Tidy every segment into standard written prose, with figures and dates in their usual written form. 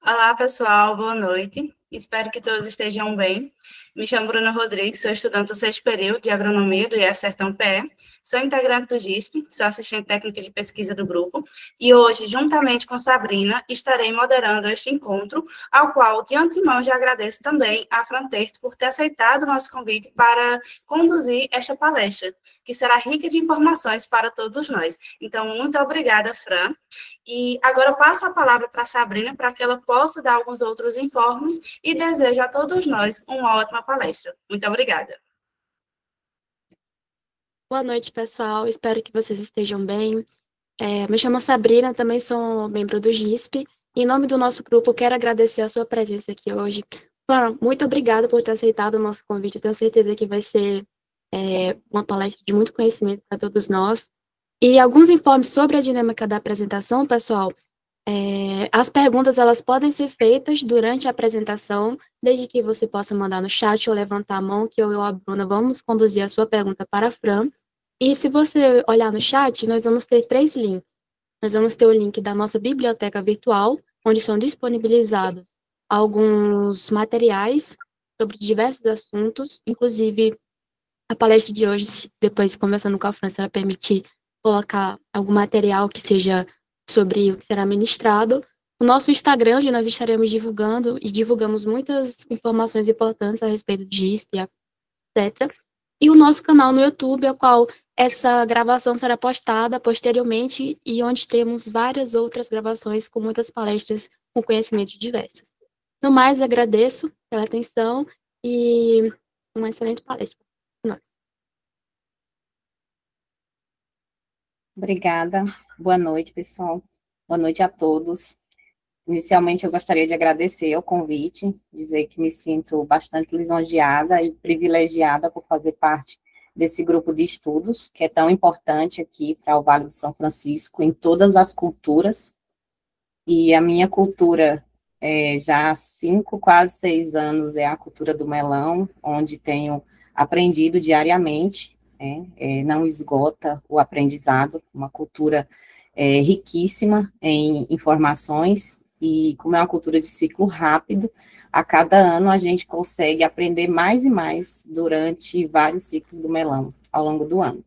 Olá, pessoal, boa noite. Espero que todos estejam bem. Me chamo Bruna Rodrigues, sou estudante do sexto período de agronomia do IF Sertão PE, sou integrante do GISP, sou assistente técnica de pesquisa do grupo, e hoje, juntamente com Sabrina, estarei moderando este encontro, ao qual, de antemão, já agradeço também à Franterto por ter aceitado o nosso convite para conduzir esta palestra, que será rica de informações para todos nós. Então, muito obrigada, Fran. E agora eu passo a palavra para a Sabrina para que ela possa dar alguns outros informes e desejo a todos nós uma ótima palestra. Muito obrigada. Boa noite, pessoal. Espero que vocês estejam bem. Me chamo Sabrina, também sou membro do GISP. Em nome do nosso grupo, quero agradecer a sua presença aqui hoje. Flora, muito obrigada por ter aceitado o nosso convite. Eu tenho certeza que vai ser uma palestra de muito conhecimento para todos nós. E alguns informes sobre a dinâmica da apresentação, pessoal. As perguntas elas podem ser feitas durante a apresentação, desde que você possa mandar no chat ou levantar a mão, que eu e a Bruna vamos conduzir a sua pergunta para a Fran. E se você olhar no chat, nós vamos ter 3 links. Nós vamos ter o link da nossa biblioteca virtual, onde são disponibilizados alguns materiais sobre diversos assuntos, inclusive a palestra de hoje, depois conversando com a Fran, se ela permitir colocar algum material que seja sobre o que será ministrado. O nosso Instagram, onde nós estaremos divulgando, e divulgamos muitas informações importantes a respeito de GISP, etc. E o nosso canal no YouTube, ao qual essa gravação será postada posteriormente, e onde temos várias outras gravações com muitas palestras com conhecimentos diversos. No mais, agradeço pela atenção e uma excelente palestra para nós. Obrigada. Boa noite, pessoal. Boa noite a todos. Inicialmente, eu gostaria de agradecer o convite, dizer que me sinto bastante lisonjeada e privilegiada por fazer parte desse grupo de estudos, que é tão importante aqui para o Vale do São Francisco, em todas as culturas. E a minha cultura, já há 5, quase 6 anos, é a cultura do melão, onde tenho aprendido diariamente, não esgota o aprendizado, uma cultura riquíssima em informações, e como é uma cultura de ciclo rápido, a cada ano a gente consegue aprender mais e mais durante vários ciclos do melão, ao longo do ano.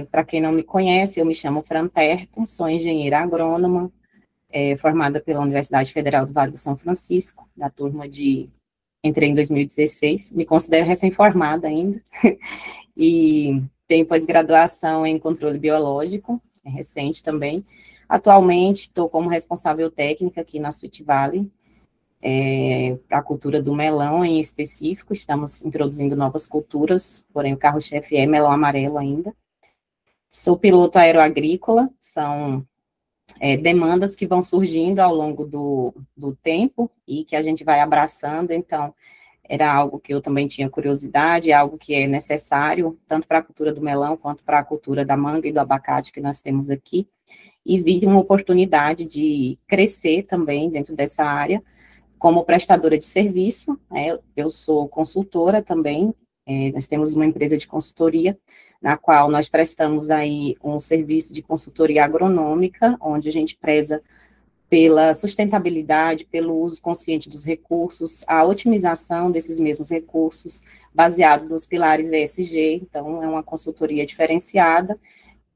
Para quem não me conhece, eu me chamo Fran Terto, sou engenheira agrônoma, formada pela Universidade Federal do Vale do São Francisco, da turma de... Entrei em 2016, me considero recém-formada ainda, e tenho pós-graduação em controle biológico, recente também. Atualmente, estou como responsável técnica aqui na Sweet Valley, para a cultura do melão em específico. Estamos introduzindo novas culturas, porém o carro-chefe é melão amarelo ainda. Sou piloto aeroagrícola, são demandas que vão surgindo ao longo do tempo e que a gente vai abraçando, então era algo que eu também tinha curiosidade, é algo que é necessário, tanto para a cultura do melão, quanto para a cultura da manga e do abacate que nós temos aqui, e vi uma oportunidade de crescer também dentro dessa área, como prestadora de serviço, eu sou consultora também, nós temos uma empresa de consultoria, na qual nós prestamos aí um serviço de consultoria agronômica, onde a gente preza pela sustentabilidade, pelo uso consciente dos recursos, a otimização desses mesmos recursos, baseados nos pilares ESG, então é uma consultoria diferenciada,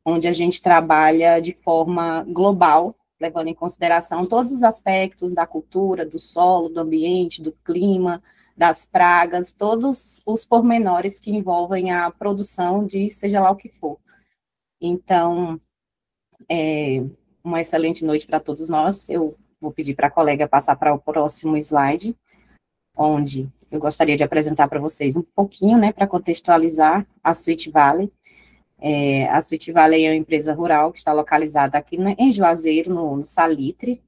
onde a gente trabalha de forma global, levando em consideração todos os aspectos da cultura, do solo, do ambiente, do clima, das pragas, todos os pormenores que envolvem a produção de seja lá o que for. Então, uma excelente noite para todos nós. Eu vou pedir para a colega passar para o próximo slide, onde eu gostaria de apresentar para vocês um pouquinho, para contextualizar a Sweet Valley. A Sweet Valley é uma empresa rural que está localizada aqui em Juazeiro, no Salitre,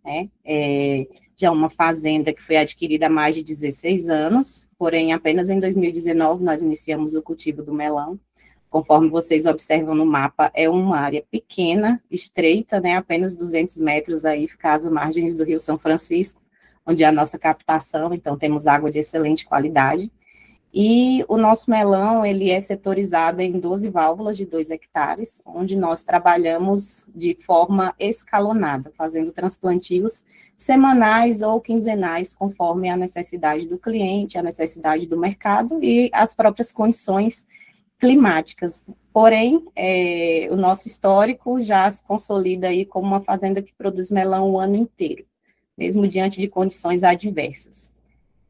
já é uma fazenda que foi adquirida há mais de 16 anos, porém apenas em 2019 nós iniciamos o cultivo do melão. Conforme vocês observam no mapa, é uma área pequena, estreita, apenas 200 metros aí, fica às margens do Rio São Francisco, onde é a nossa captação, então temos água de excelente qualidade. E o nosso melão, ele é setorizado em 12 válvulas de 2 hectares, onde nós trabalhamos de forma escalonada, fazendo transplantios semanais ou quinzenais, conforme a necessidade do cliente, a necessidade do mercado e as próprias condições climáticas. Porém, o nosso histórico já se consolida aí como uma fazenda que produz melão o ano inteiro, mesmo diante de condições adversas.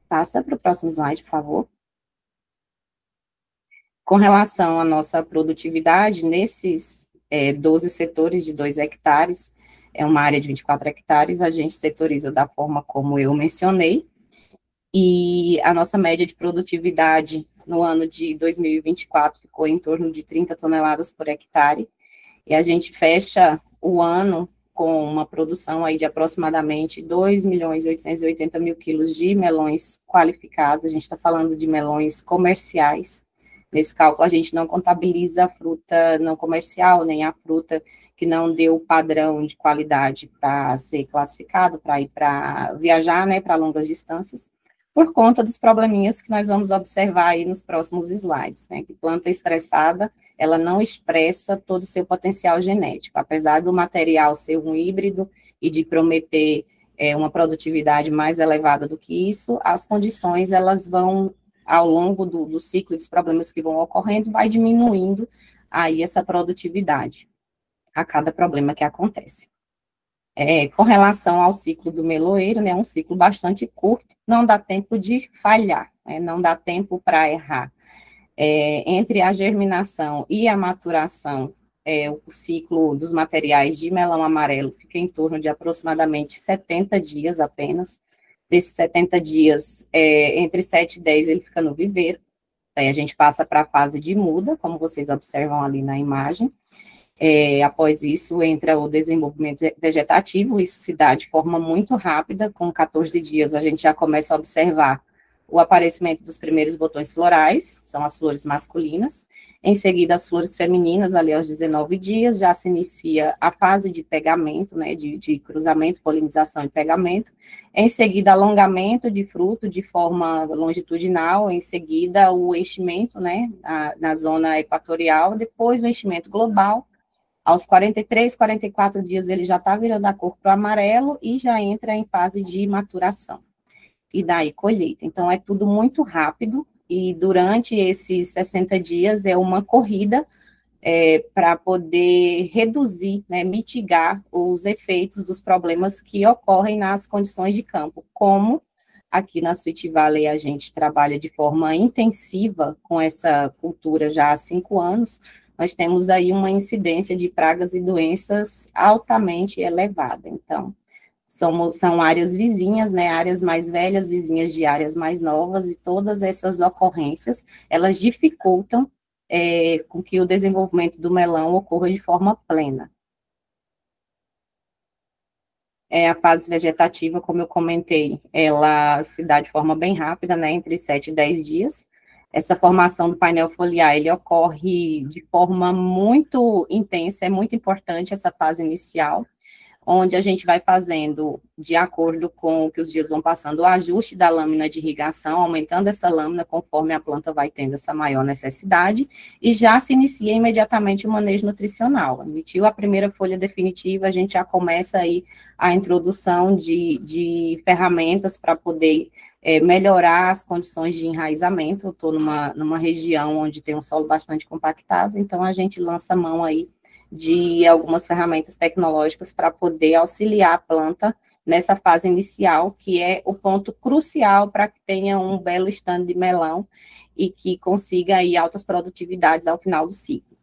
Passa para o próximo slide, por favor. Com relação à nossa produtividade, nesses 12 setores de 2 hectares, é uma área de 24 hectares, a gente setoriza da forma como eu mencionei, e a nossa média de produtividade no ano de 2024 ficou em torno de 30 toneladas por hectare, e a gente fecha o ano com uma produção aí de aproximadamente 2.880.000 quilos de melões qualificados, a gente está falando de melões comerciais. Nesse cálculo, a gente não contabiliza a fruta não comercial, nem a fruta que não deu o padrão de qualidade para ser classificado, para ir para viajar, né, para longas distâncias, por conta dos probleminhas que nós vamos observar aí nos próximos slides, né, que planta estressada, ela não expressa todo o seu potencial genético, apesar do material ser um híbrido e de prometer uma produtividade mais elevada do que isso, as condições, elas vão ao longo do ciclo dos problemas que vão ocorrendo, vai diminuindo aí essa produtividade a cada problema que acontece. Com relação ao ciclo do meloeiro, né, é um ciclo bastante curto, não dá tempo de falhar, né, não dá tempo para errar. Entre a germinação e a maturação, o ciclo dos materiais de melão amarelo fica em torno de aproximadamente 70 dias apenas. Desses 70 dias, entre 7 e 10 ele fica no viveiro, aí a gente passa para a fase de muda, como vocês observam ali na imagem. Após isso, entra o desenvolvimento vegetativo, isso se dá de forma muito rápida, com 14 dias a gente já começa a observar o aparecimento dos primeiros botões florais, são as flores masculinas, em seguida as flores femininas, ali aos 19 dias, já se inicia a fase de pegamento, né, de cruzamento, polinização e pegamento, em seguida alongamento de fruto de forma longitudinal, em seguida o enchimento, né, na zona equatorial, depois o enchimento global, aos 43, 44 dias ele já está virando a cor para o amarelo e já entra em fase de maturação. E daí colheita. Então, é tudo muito rápido, e durante esses 60 dias é uma corrida para poder reduzir, né, mitigar os efeitos dos problemas que ocorrem nas condições de campo, como aqui na Sweet Valley a gente trabalha de forma intensiva com essa cultura já há 5 anos, nós temos aí uma incidência de pragas e doenças altamente elevada. Então, são áreas vizinhas, né, áreas mais velhas, vizinhas de áreas mais novas, e todas essas ocorrências, elas dificultam com que o desenvolvimento do melão ocorra de forma plena. A fase vegetativa, como eu comentei, ela se dá de forma bem rápida, né, entre 7 e 10 dias. Essa formação do painel foliar, ele ocorre de forma muito intensa, é muito importante essa fase inicial, onde a gente vai fazendo, de acordo com o que os dias vão passando, o ajuste da lâmina de irrigação, aumentando essa lâmina conforme a planta vai tendo essa maior necessidade, e já se inicia imediatamente o manejo nutricional. Emitiu a primeira folha definitiva, a gente já começa aí a introdução de ferramentas para poder melhorar as condições de enraizamento. Eu estou numa região onde tem um solo bastante compactado, então a gente lança a mão aí de algumas ferramentas tecnológicas para poder auxiliar a planta nessa fase inicial, que é o ponto crucial para que tenha um belo stand de melão e que consiga aí altas produtividades ao final do ciclo.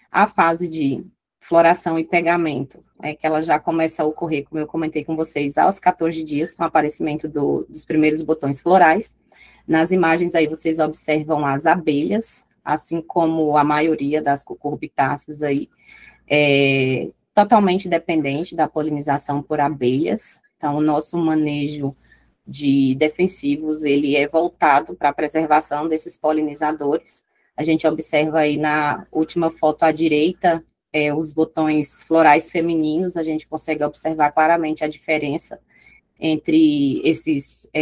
A fase de floração e pegamento, que ela já começa a ocorrer, como eu comentei com vocês, aos 14 dias, com o aparecimento dos primeiros botões florais. Nas imagens aí vocês observam as abelhas, assim como a maioria das cucurbitáceas aí, totalmente dependente da polinização por abelhas. Então, o nosso manejo de defensivos, ele é voltado para a preservação desses polinizadores. A gente observa aí na última foto à direita, os botões florais femininos, a gente consegue observar claramente a diferença entre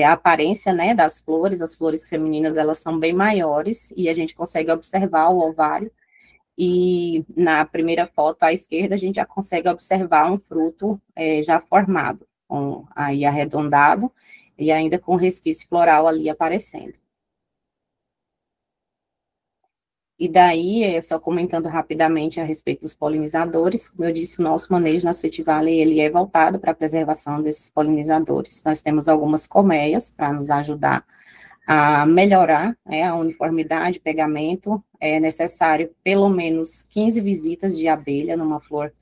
a aparência, né, das flores. As flores femininas, elas são bem maiores, e a gente consegue observar o ovário, e na primeira foto à esquerda, a gente já consegue observar um fruto já formado, aí arredondado, e ainda com resquício floral ali aparecendo. E daí, só comentando rapidamente a respeito dos polinizadores, como eu disse, o nosso manejo na Sweet Valley, ele é voltado para a preservação desses polinizadores. Nós temos algumas colmeias para nos ajudar a melhorar a uniformidade, pegamento. É necessário pelo menos 15 visitas de abelha numa flor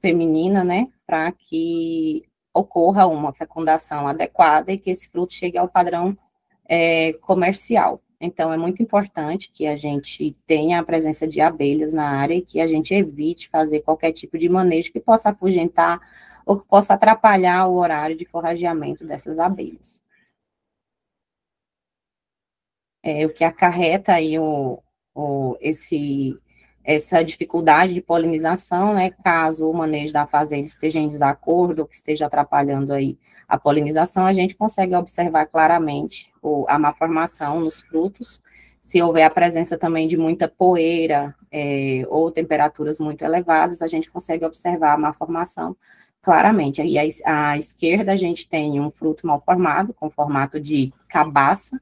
feminina, né, para que ocorra uma fecundação adequada e que esse fruto chegue ao padrão comercial. Então, é muito importante que a gente tenha a presença de abelhas na área e que a gente evite fazer qualquer tipo de manejo que possa afugentar ou que possa atrapalhar o horário de forrageamento dessas abelhas. O que acarreta aí essa dificuldade de polinização, né, caso o manejo da fazenda esteja em desacordo ou que esteja atrapalhando aí a polinização, a gente consegue observar claramente a má formação nos frutos. Se houver a presença também de muita poeira ou temperaturas muito elevadas, a gente consegue observar a má formação claramente. Aí à esquerda a gente tem um fruto mal formado, com formato de cabaça,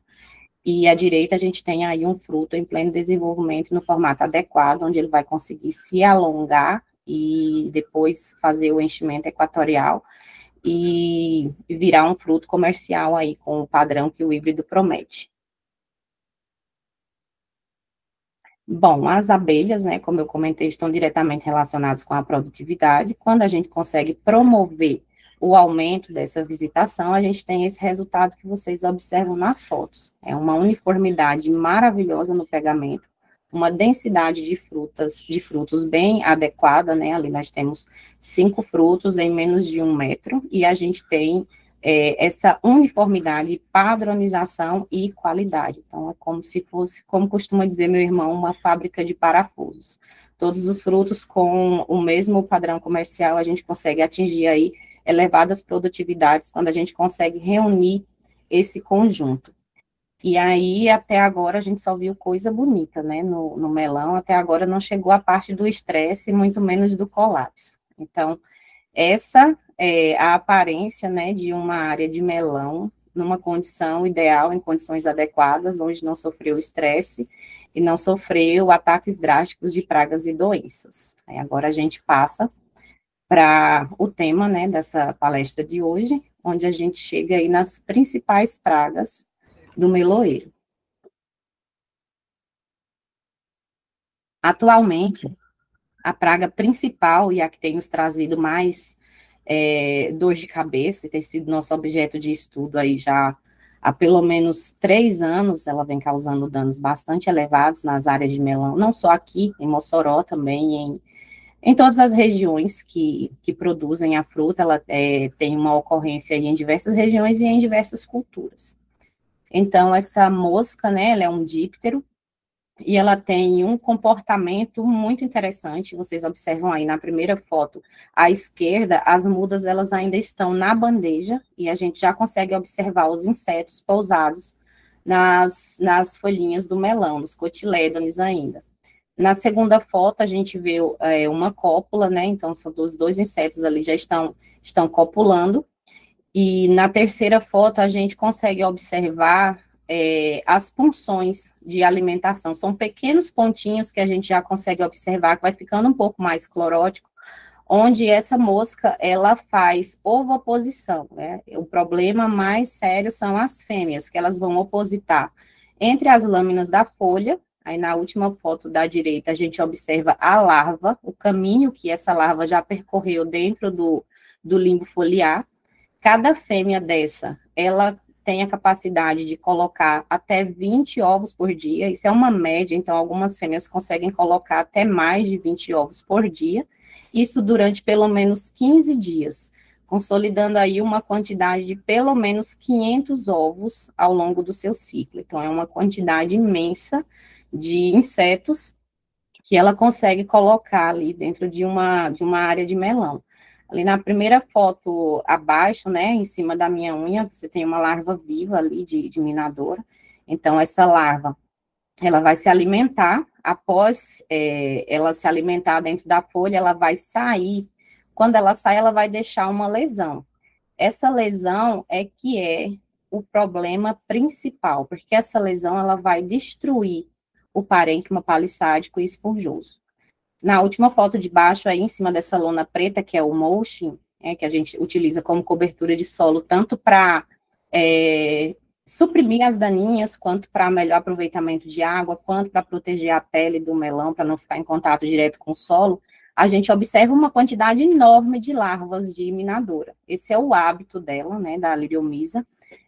e à direita a gente tem aí um fruto em pleno desenvolvimento no formato adequado, onde ele vai conseguir se alongar e depois fazer o enchimento equatorial e virar um fruto comercial aí com o padrão que o híbrido promete. Bom, as abelhas, né, como eu comentei, estão diretamente relacionadas com a produtividade. Quando a gente consegue promover o aumento dessa visitação, a gente tem esse resultado que vocês observam nas fotos. É uma uniformidade maravilhosa no pegamento, uma densidade de frutos bem adequada, né? Ali nós temos 5 frutos em menos de 1 metro, e a gente tem essa uniformidade, padronização e qualidade. Então, é como se fosse, como costuma dizer meu irmão, uma fábrica de parafusos. Todos os frutos com o mesmo padrão comercial, a gente consegue atingir aí elevadas produtividades quando a gente consegue reunir esse conjunto. E aí, até agora, a gente só viu coisa bonita, né, no melão. Até agora não chegou a parte do estresse, muito menos do colapso. Então, essa é a aparência, né, de uma área de melão numa condição ideal, em condições adequadas, onde não sofreu estresse e não sofreu ataques drásticos de pragas e doenças. Aí agora a gente passa para o tema, né, dessa palestra de hoje, onde a gente chega aí nas principais pragas do meloeiro. Atualmente, a praga principal e a que tem nos trazido mais dor de cabeça, e tem sido nosso objeto de estudo aí já há pelo menos 3 anos, ela vem causando danos bastante elevados nas áreas de melão, não só aqui, em Mossoró, também em todas as regiões que produzem a fruta. Ela tem uma ocorrência aí em diversas regiões e em diversas culturas. Então, essa mosca, né, ela é um díptero, e ela tem um comportamento muito interessante. Vocês observam aí na primeira foto, à esquerda, as mudas, elas ainda estão na bandeja, e a gente já consegue observar os insetos pousados nas folhinhas do melão, nos cotilédones ainda. Na segunda foto, a gente vê uma cópula, né, então são os 2 insetos ali já estão copulando, e na terceira foto a gente consegue observar as punções de alimentação. São pequenos pontinhos que a gente já consegue observar, que vai ficando um pouco mais clorótico, onde essa mosca, ela faz ovoposição, né? O problema mais sério são as fêmeas, que elas vão opositar entre as lâminas da folha. Aí na última foto da direita a gente observa a larva, o caminho que essa larva já percorreu dentro do limbo foliar. Cada fêmea dessa, ela tem a capacidade de colocar até 20 ovos por dia, isso é uma média, então algumas fêmeas conseguem colocar até mais de 20 ovos por dia, isso durante pelo menos 15 dias, consolidando aí uma quantidade de pelo menos 500 ovos ao longo do seu ciclo. Então, é uma quantidade imensa de insetos que ela consegue colocar ali dentro de uma área de melão. Ali na primeira foto abaixo, né, em cima da minha unha, você tem uma larva viva ali de minadora. Então, essa larva, ela vai se alimentar, após ela se alimentar dentro da folha, ela vai sair. Quando ela sai, ela vai deixar uma lesão. Essa lesão é que é o problema principal, porque essa lesão, ela vai destruir o parênquima palissádico e esponjoso. Na última foto de baixo, aí em cima dessa lona preta, que é o mulching, que a gente utiliza como cobertura de solo, tanto para suprimir as daninhas, quanto para melhor aproveitamento de água, quanto para proteger a pele do melão, para não ficar em contato direto com o solo, a gente observa uma quantidade enorme de larvas de minadora. Esse é o hábito dela, né, da liriomisa.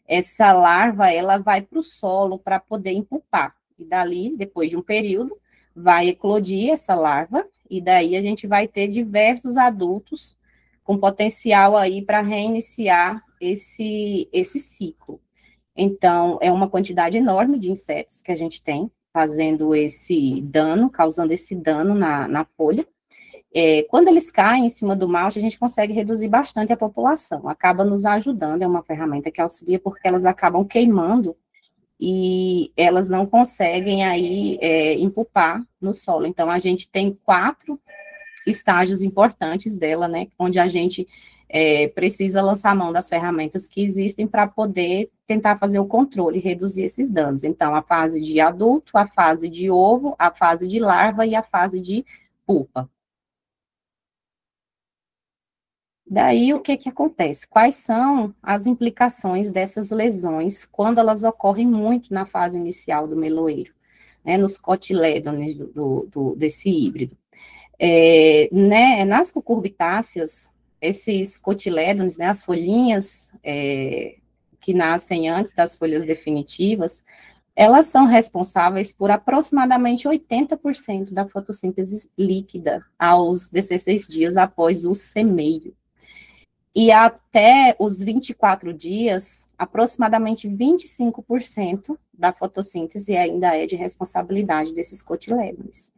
Essa larva, ela vai para o solo para poder empupar. E dali, depois de um período, vai eclodir essa larva, e daí a gente vai ter diversos adultos com potencial aí para reiniciar esse ciclo. Então, é uma quantidade enorme de insetos que a gente tem fazendo esse dano, causando esse dano na folha. Quando eles caem em cima do malte, a gente consegue reduzir bastante a população, acaba nos ajudando, é uma ferramenta que auxilia, porque elas acabam queimando e elas não conseguem aí empupar no solo. Então, a gente tem 4 estágios importantes dela, né, onde a gente precisa lançar a mão das ferramentas que existem para poder tentar fazer o controle, reduzir esses danos. Então, a fase de adulto, a fase de ovo, a fase de larva e a fase de pupa. Daí, o que acontece? Quais são as implicações dessas lesões quando elas ocorrem muito na fase inicial do meloeiro, né, nos cotilédones desse híbrido? Nas cucurbitáceas, esses cotilédones, né, as folhinhas que nascem antes das folhas definitivas, elas são responsáveis por aproximadamente 80% da fotossíntese líquida aos 16 dias após o semeio. E até os 24 dias, aproximadamente 25% da fotossíntese ainda é de responsabilidade desses cotilédones.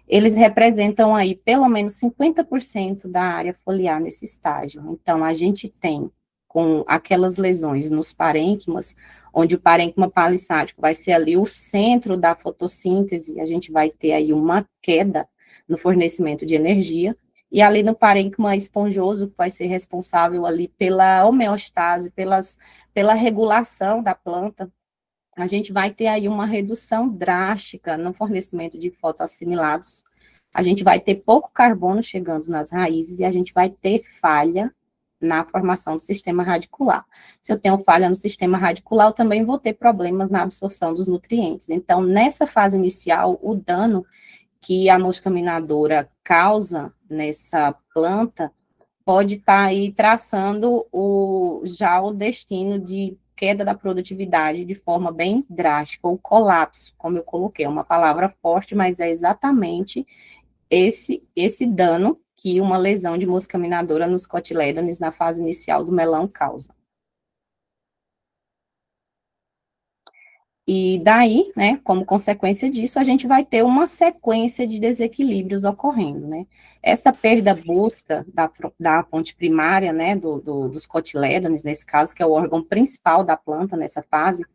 Eles representam aí pelo menos 50% da área foliar nesse estágio. Então, a gente tem, com aquelas lesões nos parênquimas, onde o parênquima palissádico vai ser ali o centro da fotossíntese, a gente vai ter aí uma queda no fornecimento de energia, e ali no parênquima esponjoso, que vai ser responsável ali pela homeostase, pela regulação da planta, a gente vai ter aí uma redução drástica no fornecimento de fotoassimilados, a gente vai ter pouco carbono chegando nas raízes e a gente vai ter falha na formação do sistema radicular. Se eu tenho falha no sistema radicular, eu também vou ter problemas na absorção dos nutrientes. Então, nessa fase inicial, o dano que a mosca minadora causa nessa planta pode estar aí traçando já o destino de queda da produtividade de forma bem drástica, ou colapso, como eu coloquei, é uma palavra forte, mas é exatamente esse dano que uma lesão de mosca minadora nos cotilédones na fase inicial do melão causa. E daí, né, como consequência disso, a gente vai ter uma sequência de desequilíbrios ocorrendo, né? Essa perda brusca da fonte primária, né, dos cotilédones, nesse caso, que é o órgão principal da planta nessa fase,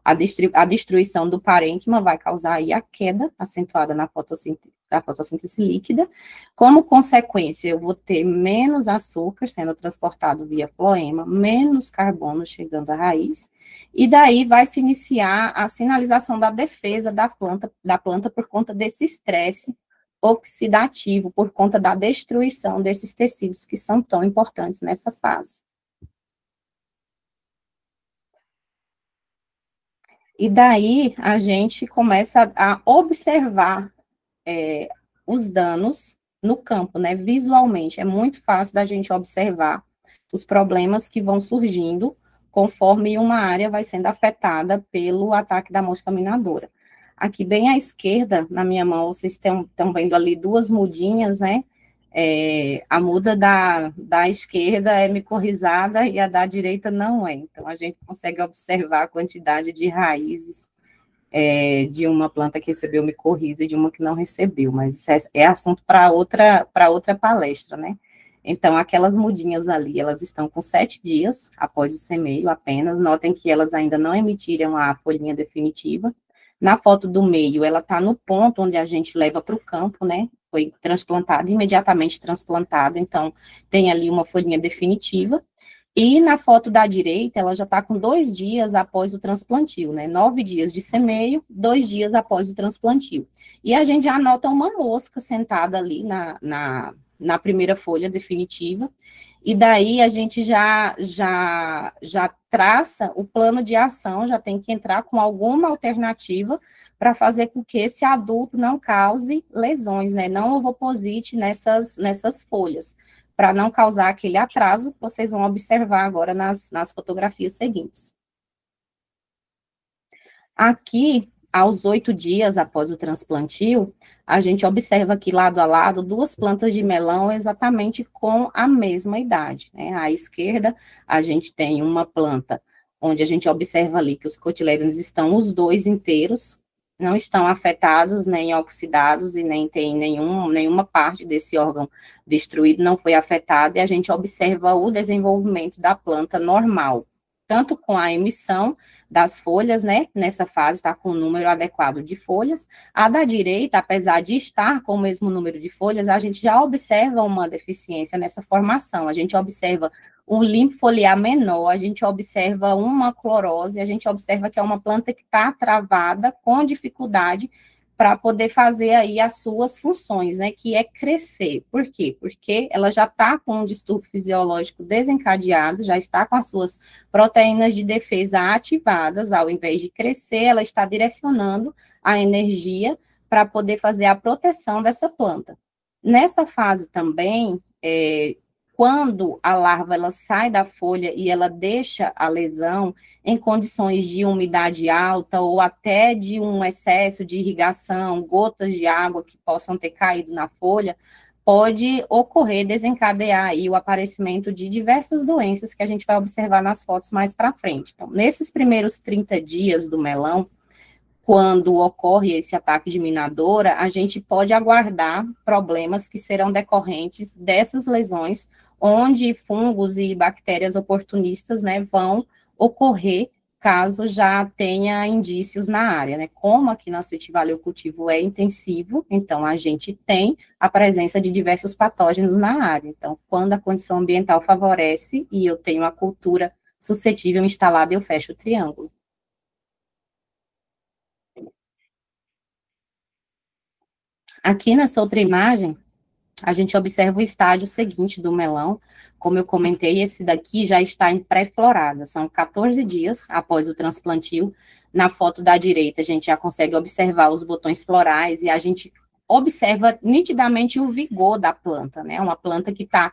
a destruição do parênquima vai causar aí a queda acentuada da fotossíntese líquida. Como consequência, eu vou ter menos açúcar sendo transportado via floema, menos carbono chegando à raiz, e daí vai se iniciar a sinalização da defesa da planta por conta desse estresse oxidativo, por conta da destruição desses tecidos que são tão importantes nessa fase. E daí a gente começa a observar os danos no campo, né, visualmente. É muito fácil da gente observar os problemas que vão surgindo conforme uma área vai sendo afetada pelo ataque da mosca minadora. Aqui bem à esquerda, na minha mão, vocês estão vendo ali 2 mudinhas, né? A muda da esquerda é micorrizada e a da direita não é. Então, a gente consegue observar a quantidade de raízes de uma planta que recebeu micorriza e de uma que não recebeu, mas isso é assunto para outra palestra, né? Então, aquelas mudinhas ali, elas estão com 7 dias após o semeio apenas. Notem que elas ainda não emitiram a folhinha definitiva. Na foto do meio, ela está no ponto onde a gente leva para o campo, né? Foi transplantada, imediatamente transplantada, então tem ali uma folhinha definitiva. E na foto da direita, ela já está com 2 dias após o transplantio, né? 9 dias de semeio, 2 dias após o transplantio. E a gente já nota uma mosca sentada ali na primeira folha definitiva, e daí a gente já traça o plano de ação, já tem que entrar com alguma alternativa para fazer com que esse adulto não cause lesões, né? Não ovoposite nessas folhas, para não causar aquele atraso que vocês vão observar agora nas fotografias seguintes. Aqui, aos 8 dias após o transplantio, a gente observa aqui lado a lado 2 plantas de melão exatamente com a mesma idade, né? À esquerda, a gente tem uma planta onde a gente observa ali que os cotilédones estão os 2 inteiros, não estão afetados, nem oxidados, e nem tem nenhuma parte desse órgão destruído, não foi afetada, e a gente observa o desenvolvimento da planta normal, tanto com a emissão das folhas, né, nessa fase está com o número adequado de folhas. A da direita, apesar de estar com o mesmo número de folhas, a gente já observa uma deficiência nessa formação, a gente observa um limbo foliar menor, a gente observa uma clorose, a gente observa que é uma planta que está travada, com dificuldade, para poder fazer aí as suas funções, né, que é crescer. Por quê? Porque ela já está com um distúrbio fisiológico desencadeado, já está com as suas proteínas de defesa ativadas, ao invés de crescer, ela está direcionando a energia para poder fazer a proteção dessa planta. Nessa fase também, quando a larva ela sai da folha e ela deixa a lesão em condições de umidade alta ou até de um excesso de irrigação, gotas de água que possam ter caído na folha, pode ocorrer, desencadear aí o aparecimento de diversas doenças que a gente vai observar nas fotos mais para frente. Então, nesses primeiros 30 dias do melão, quando ocorre esse ataque de minadora, a gente pode aguardar problemas que serão decorrentes dessas lesões, onde fungos e bactérias oportunistas, né, vão ocorrer caso já tenha indícios na área, né? Como aqui na Sweet Valley o cultivo é intensivo, então a gente tem a presença de diversos patógenos na área. Então, quando a condição ambiental favorece e eu tenho a cultura suscetível instalada, eu fecho o triângulo. Aqui nessa outra imagem, a gente observa o estágio seguinte do melão. Como eu comentei, esse daqui já está em pré-florada, são 14 dias após o transplantio. Na foto da direita, a gente já consegue observar os botões florais e a gente observa nitidamente o vigor da planta, né? Uma planta que está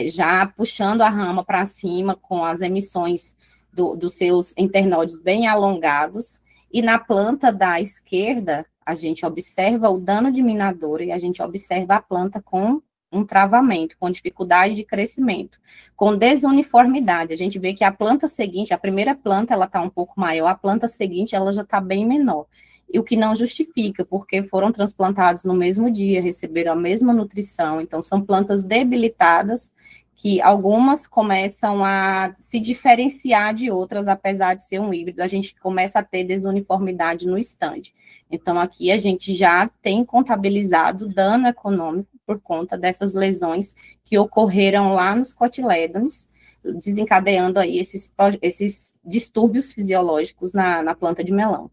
já puxando a rama para cima, com as emissões dos seus internódios bem alongados. E na planta da esquerda, a gente observa o dano de minadora e a gente observa a planta com um travamento, com dificuldade de crescimento, com desuniformidade. A gente vê que a planta seguinte, a primeira planta, ela está um pouco maior, a planta seguinte, ela já está bem menor. E o que não justifica, porque foram transplantados no mesmo dia, receberam a mesma nutrição, então são plantas debilitadas, que algumas começam a se diferenciar de outras, apesar de ser um híbrido, a gente começa a ter desuniformidade no estande. Então, aqui a gente já tem contabilizado dano econômico por conta dessas lesões que ocorreram lá nos cotilédones, desencadeando aí esses distúrbios fisiológicos na planta de melão.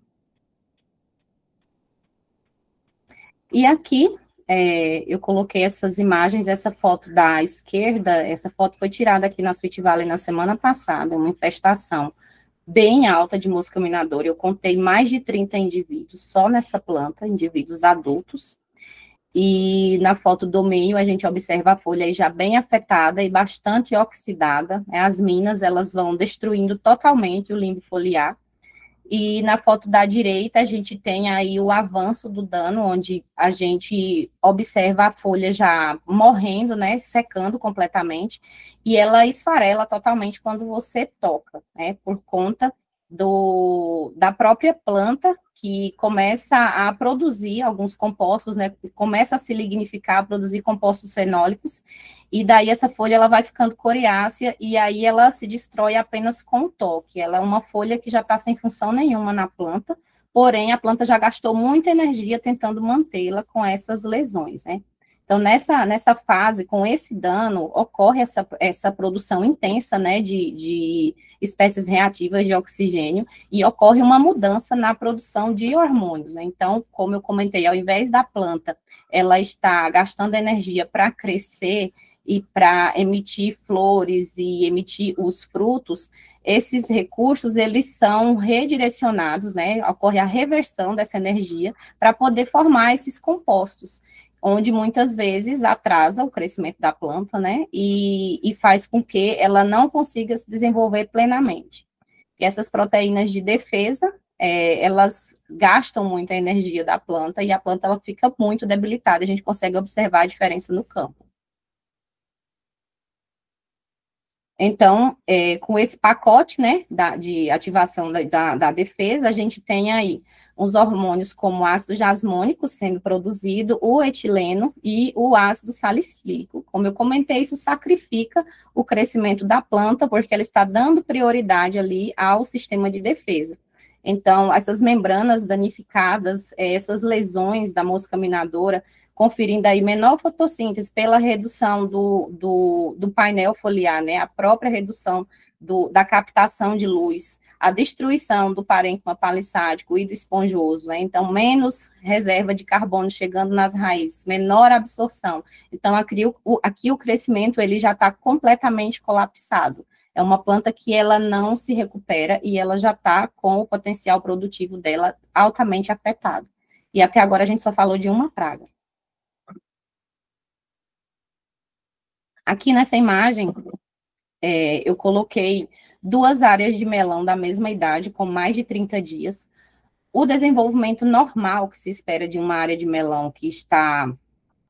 E aqui, eu coloquei essas imagens, essa foto da esquerda, essa foto foi tirada aqui na Sweet Valley na semana passada, uma infestação bem alta de mosca minadora. Eu contei mais de 30 indivíduos só nessa planta, indivíduos adultos, e na foto do meio a gente observa a folha aí já bem afetada e bastante oxidada, né? As minas, elas vão destruindo totalmente o limbo foliar. E na foto da direita, a gente tem aí o avanço do dano, onde a gente observa a folha já morrendo, né, secando completamente, e ela esfarela totalmente quando você toca, né, por conta da própria planta que começa a produzir alguns compostos, né, começa a se lignificar, a produzir compostos fenólicos, e daí essa folha ela vai ficando coriácea, e aí ela se destrói apenas com o toque. Ela é uma folha que já está sem função nenhuma na planta, porém a planta já gastou muita energia tentando mantê-la com essas lesões, né. Então, nessa fase, com esse dano, ocorre essa produção intensa, né, de espécies reativas de oxigênio, e ocorre uma mudança na produção de hormônios, né? Então, como eu comentei, ao invés da planta, ela está gastando energia para crescer e para emitir flores e emitir os frutos, esses recursos, eles são redirecionados, né, ocorre a reversão dessa energia para poder formar esses compostos, onde muitas vezes atrasa o crescimento da planta, né, e faz com que ela não consiga se desenvolver plenamente. E essas proteínas de defesa, elas gastam muita energia da planta, e a planta ela fica muito debilitada, a gente consegue observar a diferença no campo. Então, com esse pacote, né, de ativação da defesa, a gente tem aí os hormônios como o ácido jasmônico sendo produzido, o etileno e o ácido salicílico. Como eu comentei, isso sacrifica o crescimento da planta, porque ela está dando prioridade ali ao sistema de defesa. Então, essas membranas danificadas, essas lesões da mosca minadora, conferindo aí menor fotossíntese pela redução do painel foliar, né, a própria redução da captação de luz, a destruição do parênquima palissádico e do esponjoso, né, então menos reserva de carbono chegando nas raízes, menor absorção. Então, aqui o crescimento ele já está completamente colapsado. É uma planta que ela não se recupera e ela já está com o potencial produtivo dela altamente afetado. E até agora a gente só falou de uma praga. Aqui nessa imagem, eu coloquei 2 áreas de melão da mesma idade, com mais de 30 dias. O desenvolvimento normal que se espera de uma área de melão que está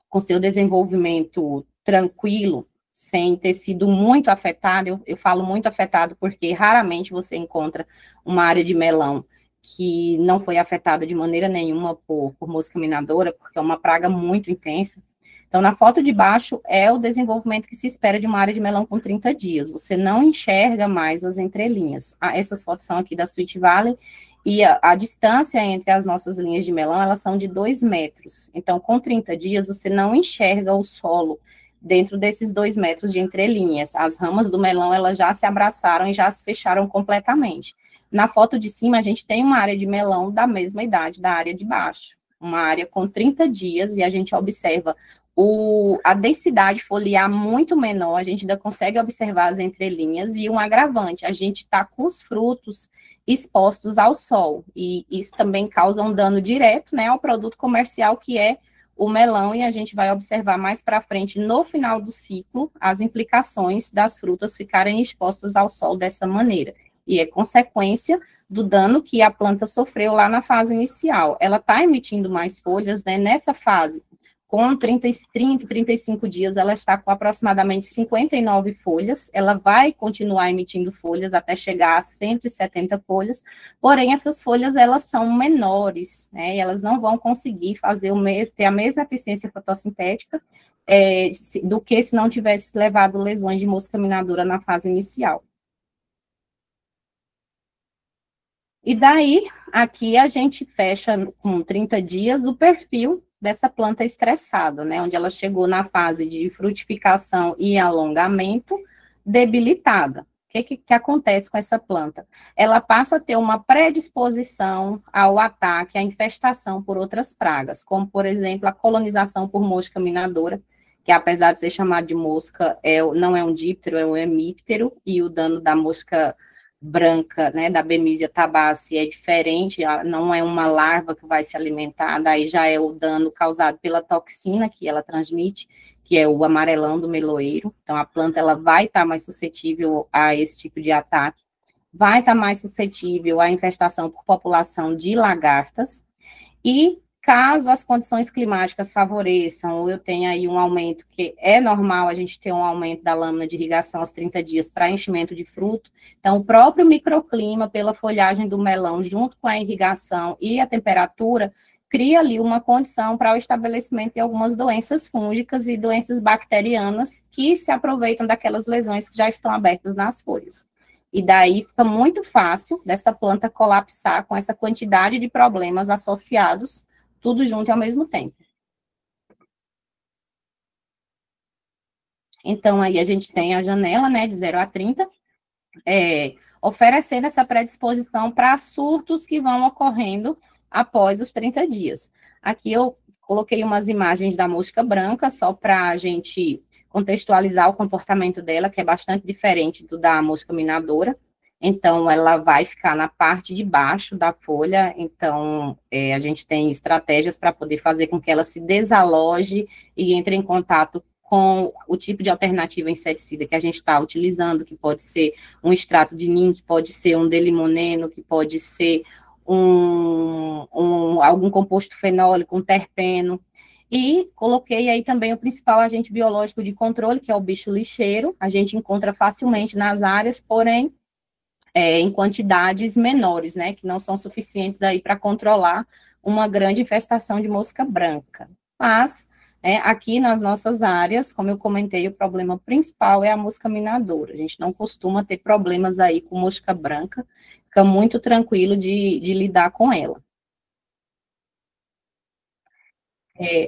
com seu desenvolvimento tranquilo, sem ter sido muito afetado, eu falo muito afetado porque raramente você encontra uma área de melão que não foi afetada de maneira nenhuma por mosca minadora, porque é uma praga muito intensa. Então, na foto de baixo é o desenvolvimento que se espera de uma área de melão com 30 dias. Você não enxerga mais as entrelinhas. Essas fotos são aqui da Sweet Valley, e a distância entre as nossas linhas de melão, elas são de 2 metros. Então, com 30 dias, você não enxerga o solo dentro desses 2 metros de entrelinhas. As ramas do melão, elas já se abraçaram e já se fecharam completamente. Na foto de cima, a gente tem uma área de melão da mesma idade da área de baixo. Uma área com 30 dias, e a gente observa a densidade foliar muito menor, a gente ainda consegue observar as entrelinhas, e um agravante, a gente está com os frutos expostos ao sol, e isso também causa um dano direto, né, ao produto comercial, que é o melão, e a gente vai observar mais para frente, no final do ciclo, as implicações das frutas ficarem expostas ao sol dessa maneira, e é consequência do dano que a planta sofreu lá na fase inicial. Ela está emitindo mais folhas, né, nessa fase. Com 30, 35 dias, ela está com aproximadamente 59 folhas, ela vai continuar emitindo folhas até chegar a 170 folhas, porém, essas folhas, elas são menores, né, e elas não vão conseguir ter a mesma eficiência fotossintética do que se não tivesse levado lesões de mosca minadora na fase inicial. E daí, aqui a gente fecha com 30 dias o perfil dessa planta estressada, né, onde ela chegou na fase de frutificação e alongamento debilitada. O que acontece com essa planta? Ela passa a ter uma predisposição ao ataque, à infestação por outras pragas, como, por exemplo, a colonização por mosca minadora, que apesar de ser chamado de mosca, não é um díptero, é um hemíptero, e o dano da mosca branca, né, da Bemisia tabaci é diferente, não é uma larva que vai se alimentar, daí já é o dano causado pela toxina que ela transmite, que é o amarelão do meloeiro. Então, a planta ela vai estar mais suscetível a esse tipo de ataque, vai estar mais suscetível à infestação por população de lagartas, e caso as condições climáticas favoreçam, ou eu tenha aí um aumento, que é normal a gente ter um aumento da lâmina de irrigação aos 30 dias para enchimento de fruto, então o próprio microclima, pela folhagem do melão, junto com a irrigação e a temperatura, cria ali uma condição para o estabelecimento de algumas doenças fúngicas e doenças bacterianas que se aproveitam daquelas lesões que já estão abertas nas folhas. E daí fica muito fácil dessa planta colapsar com essa quantidade de problemas associados, tudo junto ao mesmo tempo. Então, aí a gente tem a janela, né, de 0 a 30, oferecendo essa predisposição para surtos que vão ocorrendo após os 30 dias. Aqui eu coloquei umas imagens da mosca branca, só para a gente contextualizar o comportamento dela, que é bastante diferente do da mosca minadora. Então, ela vai ficar na parte de baixo da folha, então, a gente tem estratégias para poder fazer com que ela se desaloje e entre em contato com o tipo de alternativa inseticida que a gente está utilizando, que pode ser um extrato de NIM, que pode ser um delimoneno, que pode ser algum composto fenólico, um terpeno, e coloquei aí também o principal agente biológico de controle, que é o bicho lixeiro, a gente encontra facilmente nas áreas, porém, em quantidades menores, né, que não são suficientes aí para controlar uma grande infestação de mosca branca. Mas, aqui nas nossas áreas, como eu comentei, o problema principal é a mosca minadora, a gente não costuma ter problemas aí com mosca branca, fica muito tranquilo de lidar com ela.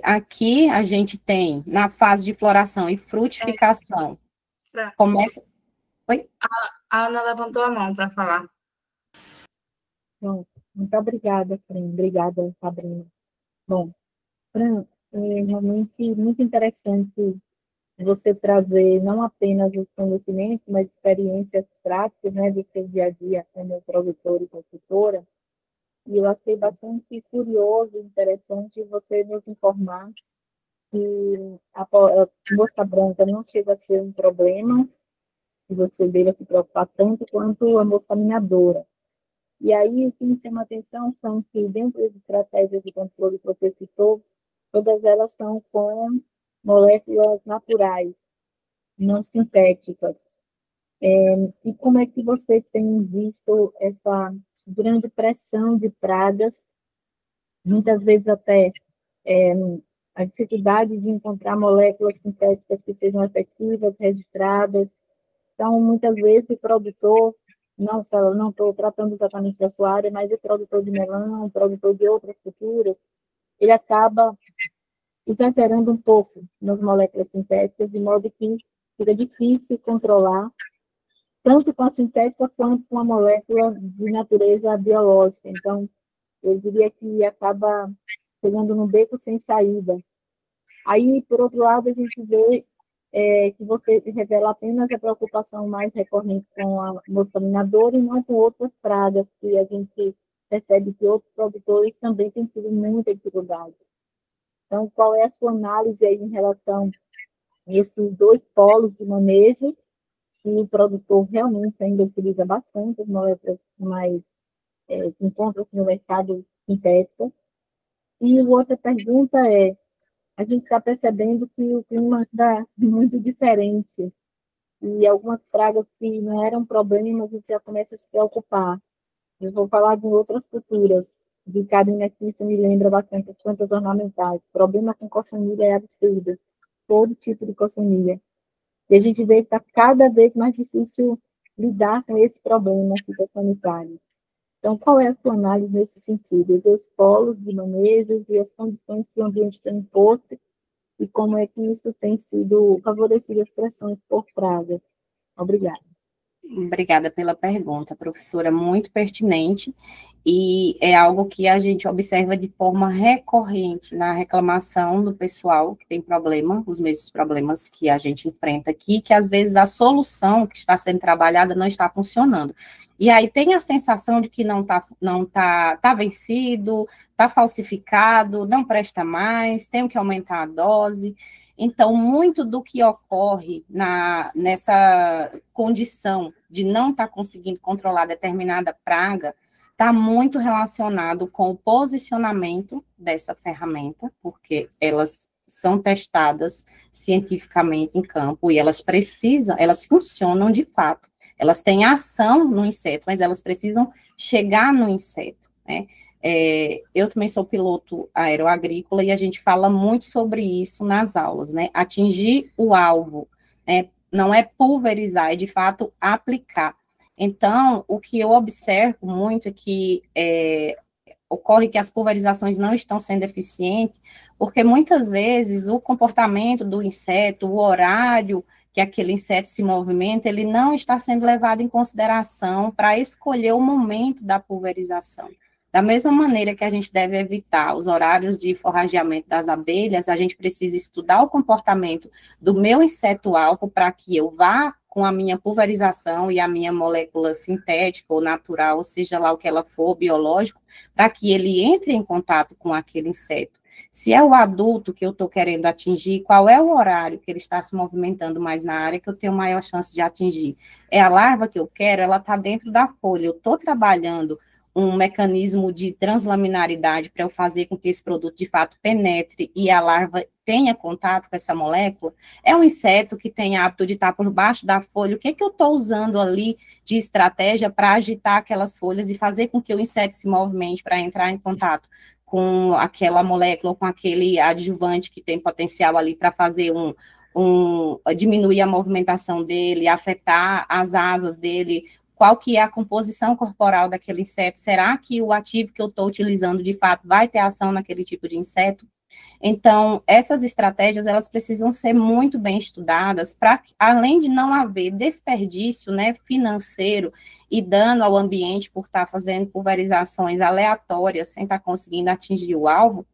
Aqui a gente tem, na fase de floração e frutificação, começa... Oi? A Ana levantou a mão para falar. Bom, muito obrigada, Fran. Obrigada, Sabrina. Bom, Fran, é realmente muito interessante você trazer não apenas os conhecimentos, mas experiências práticas, né, do seu dia a dia como produtor e consultora. E eu achei bastante curioso e interessante você nos informar que a mosca branca não chega a ser um problema, que você deva se preocupar tanto quanto a mosca minadora. E aí, o que me chama a atenção são que, dentro das estratégias de controle que você citou, todas elas são com moléculas naturais, não sintéticas. E como é que você tem visto essa grande pressão de pragas, muitas vezes até a dificuldade de encontrar moléculas sintéticas que sejam efetivas, registradas? Então, muitas vezes o produtor, não estou tratando exatamente da sua área, mas o produtor de melão, o produtor de outras culturas, ele acaba exagerando um pouco nas moléculas sintéticas, de modo que fica difícil controlar, tanto com a sintética quanto com a molécula de natureza biológica. Então, eu diria que acaba chegando num beco sem saída. Aí, por outro lado, a gente vê que você revela apenas a preocupação mais recorrente com a mosca minadora e não com outras pragas que a gente percebe que outros produtores também têm tido muita dificuldade. Então, qual é a sua análise aí em relação a esses dois polos de manejo, que o produtor realmente ainda utiliza bastante as moléculas mais que encontram no mercado sintético? E outra pergunta a gente está percebendo que o clima está muito diferente e algumas pragas que não eram problema, a gente já começa a se preocupar. Eu vou falar de outras culturas. De Carina aqui, isso me lembra bastante as plantas ornamentais. O problema com cochamilha é absurdo. Todo tipo de cochamilha. E a gente vê que está cada vez mais difícil lidar com esse problema fitossanitário. Então, qual é a sua análise nesse sentido? Dos polos de manejo e as condições que o ambiente tem imposto e como é que isso tem sido favorecido as pressões por pragas? Obrigada. Obrigada pela pergunta, professora, muito pertinente, e é algo que a gente observa de forma recorrente na reclamação do pessoal que tem problema, os mesmos problemas que a gente enfrenta aqui, que às vezes a solução que está sendo trabalhada não está funcionando. E aí tem a sensação de que tá vencido, está falsificado, não presta mais, tenho que aumentar a dose. Então, muito do que ocorre nessa condição de não estar conseguindo controlar determinada praga, está muito relacionado com o posicionamento dessa ferramenta, porque elas são testadas cientificamente em campo e elas funcionam de fato. Elas têm ação no inseto, mas elas precisam chegar no inseto, né? Eu também sou piloto aeroagrícola e a gente fala muito sobre isso nas aulas, né? Atingir o alvo, né? Não é pulverizar, é de fato aplicar. Então, o que eu observo muito é que ocorre que as pulverizações não estão sendo eficientes, porque muitas vezes o comportamento do inseto, o horário que aquele inseto se movimenta, ele não está sendo levado em consideração para escolher o momento da pulverização. Da mesma maneira que a gente deve evitar os horários de forrageamento das abelhas, a gente precisa estudar o comportamento do meu inseto-alvo para que eu vá com a minha pulverização e a minha molécula sintética ou natural, ou seja lá o que ela for, biológico, para que ele entre em contato com aquele inseto. Se é o adulto que eu estou querendo atingir, qual é o horário que ele está se movimentando mais na área que eu tenho maior chance de atingir? É a larva que eu quero, ela está dentro da folha, eu estou trabalhando um mecanismo de translaminaridade para eu fazer com que esse produto de fato penetre e a larva tenha contato com essa molécula, é um inseto que tem hábito de estar por baixo da folha, o que eu estou usando ali de estratégia para agitar aquelas folhas e fazer com que o inseto se movimente para entrar em contato com aquela molécula, com aquele adjuvante que tem potencial ali para fazer diminuir a movimentação dele, afetar as asas dele, qual que é a composição corporal daquele inseto, será que o ativo que eu estou utilizando, de fato, vai ter ação naquele tipo de inseto? Então, essas estratégias, elas precisam ser muito bem estudadas, para, além de não haver desperdício, né, financeiro e dano ao ambiente por estar fazendo pulverizações aleatórias, sem estar conseguindo atingir o alvo,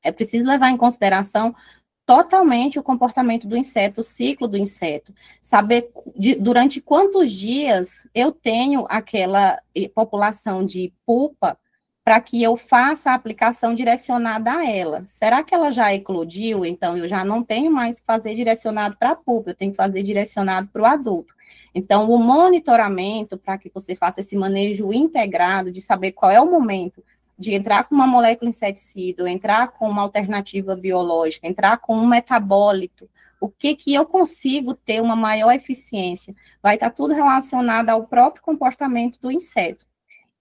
é preciso levar em consideração totalmente o comportamento do inseto, o ciclo do inseto, saber durante quantos dias eu tenho aquela população de pupa para que eu faça a aplicação direcionada a ela. Será que ela já eclodiu? Então, eu já não tenho mais que fazer direcionado para a pupa, eu tenho que fazer direcionado para o adulto. Então, o monitoramento, para que você faça esse manejo integrado, de saber qual é o momento de entrar com uma molécula inseticida, entrar com uma alternativa biológica, entrar com um metabólito, o que eu consigo ter uma maior eficiência? Vai estar tudo relacionado ao próprio comportamento do inseto.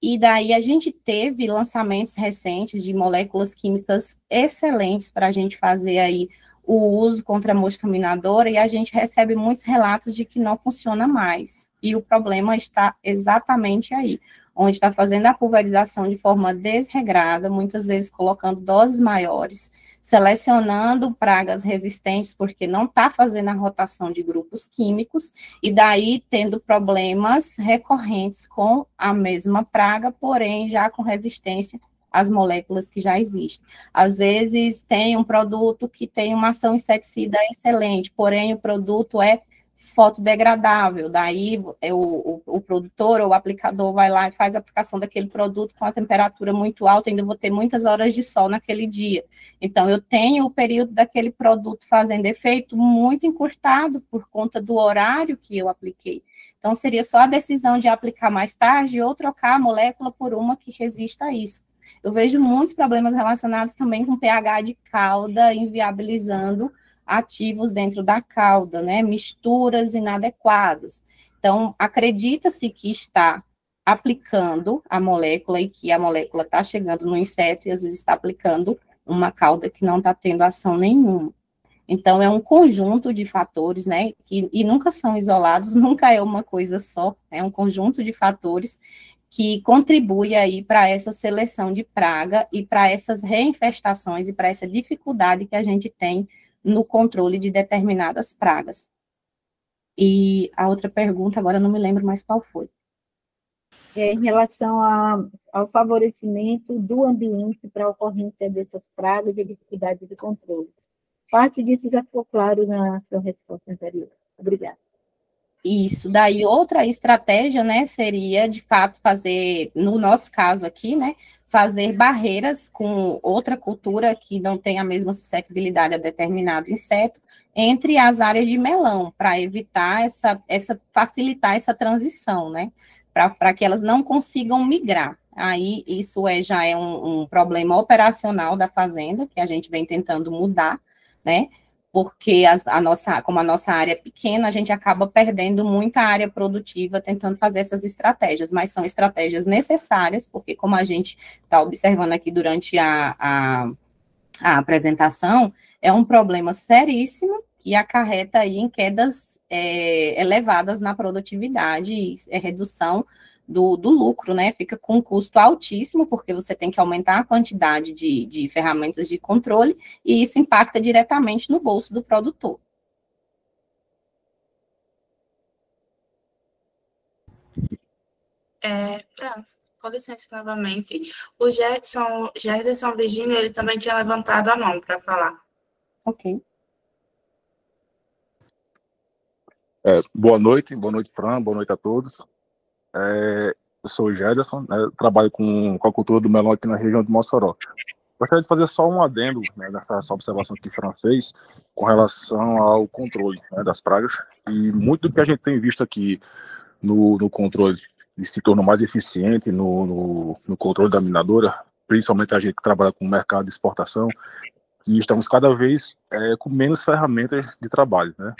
E daí a gente teve lançamentos recentes de moléculas químicas excelentes para a gente fazer aí o uso contra a mosca minadora, e a gente recebe muitos relatos de que não funciona mais. E o problema está exatamente aí, onde está fazendo a pulverização de forma desregrada, muitas vezes colocando doses maiores, selecionando pragas resistentes, porque não está fazendo a rotação de grupos químicos, e daí tendo problemas recorrentes com a mesma praga, porém já com resistência às moléculas que já existem. Às vezes tem um produto que tem uma ação inseticida excelente, porém o produto é fotodegradável, daí o produtor ou o aplicador vai lá e faz a aplicação daquele produto com a temperatura muito alta, ainda vou ter muitas horas de sol naquele dia. Então, eu tenho o período daquele produto fazendo efeito muito encurtado por conta do horário que eu apliquei. Então, seria só a decisão de aplicar mais tarde ou trocar a molécula por uma que resista a isso. Eu vejo muitos problemas relacionados também com pH de cauda, inviabilizando ativos dentro da cauda, né, misturas inadequadas. Então, acredita-se que está aplicando a molécula e que a molécula está chegando no inseto e às vezes está aplicando uma cauda que não está tendo ação nenhuma. Então, é um conjunto de fatores, né, e nunca são isolados, nunca é uma coisa só, é um conjunto de fatores que contribui aí para essa seleção de praga e para essas reinfestações e para essa dificuldade que a gente tem no controle de determinadas pragas. E a outra pergunta, agora eu não me lembro mais qual foi. Em relação ao favorecimento do ambiente para a ocorrência dessas pragas e dificuldade de controle. Parte disso já ficou claro na sua resposta anterior. Obrigada. Isso, daí outra estratégia, né, seria, de fato, fazer, no nosso caso aqui, né, fazer barreiras com outra cultura que não tem a mesma suscetibilidade a determinado inseto entre as áreas de melão, para evitar facilitar essa transição, né, para que elas não consigam migrar. aí isso já é um problema operacional da fazenda, que a gente vem tentando mudar, né? Porque como a nossa área é pequena, a gente acaba perdendo muita área produtiva tentando fazer essas estratégias, mas são estratégias necessárias, porque como a gente está observando aqui durante a apresentação, é um problema seríssimo que acarreta aí em quedas elevadas na produtividade e redução do lucro, né? Fica com um custo altíssimo, porque você tem que aumentar a quantidade de ferramentas de controle, e isso impacta diretamente no bolso do produtor. Com licença novamente, o Gerson Virgínio, ele também tinha levantado a mão para falar. Ok. Boa noite, Fran, boa noite a todos. Eu sou o Gerson, né, trabalho com a cultura do melão aqui na região de Mossoró. Gostaria de fazer só um adendo, né, nessa observação que o Fran fez com relação ao controle, né, das pragas, e muito do que a gente tem visto aqui no controle se tornou mais eficiente no controle da minadora, principalmente a gente que trabalha com o mercado de exportação, e estamos cada vez com menos ferramentas de trabalho, né?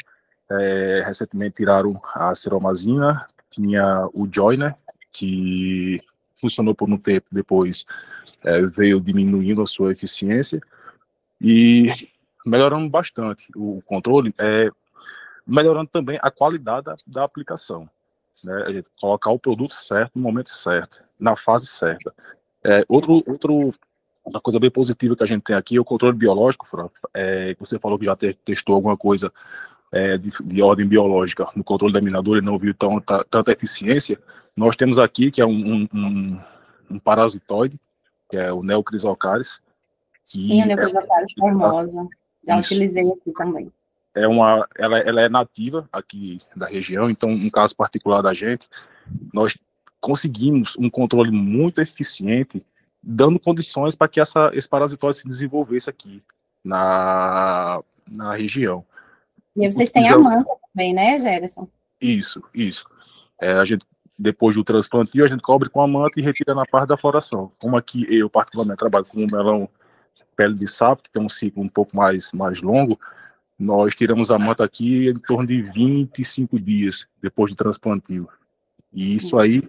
Recentemente tiraram a ciromazina, tinha o joiner, que funcionou por um tempo, depois veio diminuindo a sua eficiência e melhorando bastante o controle, melhorando também a qualidade da aplicação, né? A gente colocar o produto certo no momento certo, na fase certa. Uma coisa bem positiva que a gente tem aqui é o controle biológico, Fran. Você falou que já testou alguma coisa de ordem biológica no controle da minadora e não viu tanta eficiência. Nós temos aqui, que é um parasitoide, que é o Neocrisocaris. Sim, o Neocrisocaris formosa. Já utilizei aqui também. Ela é nativa aqui da região, então, um caso particular da gente, nós conseguimos um controle muito eficiente, dando condições para que esse parasitóide se desenvolvesse aqui na região. E vocês têm a manta também, né, Gerson? Isso. A gente, depois do transplantio, a gente cobre com a manta e retira na parte da floração. Como aqui eu, particularmente, trabalho com um melão pele de sapo, que tem um ciclo um pouco mais longo, nós tiramos a manta aqui em torno de 25 dias depois do transplantio. E isso aí...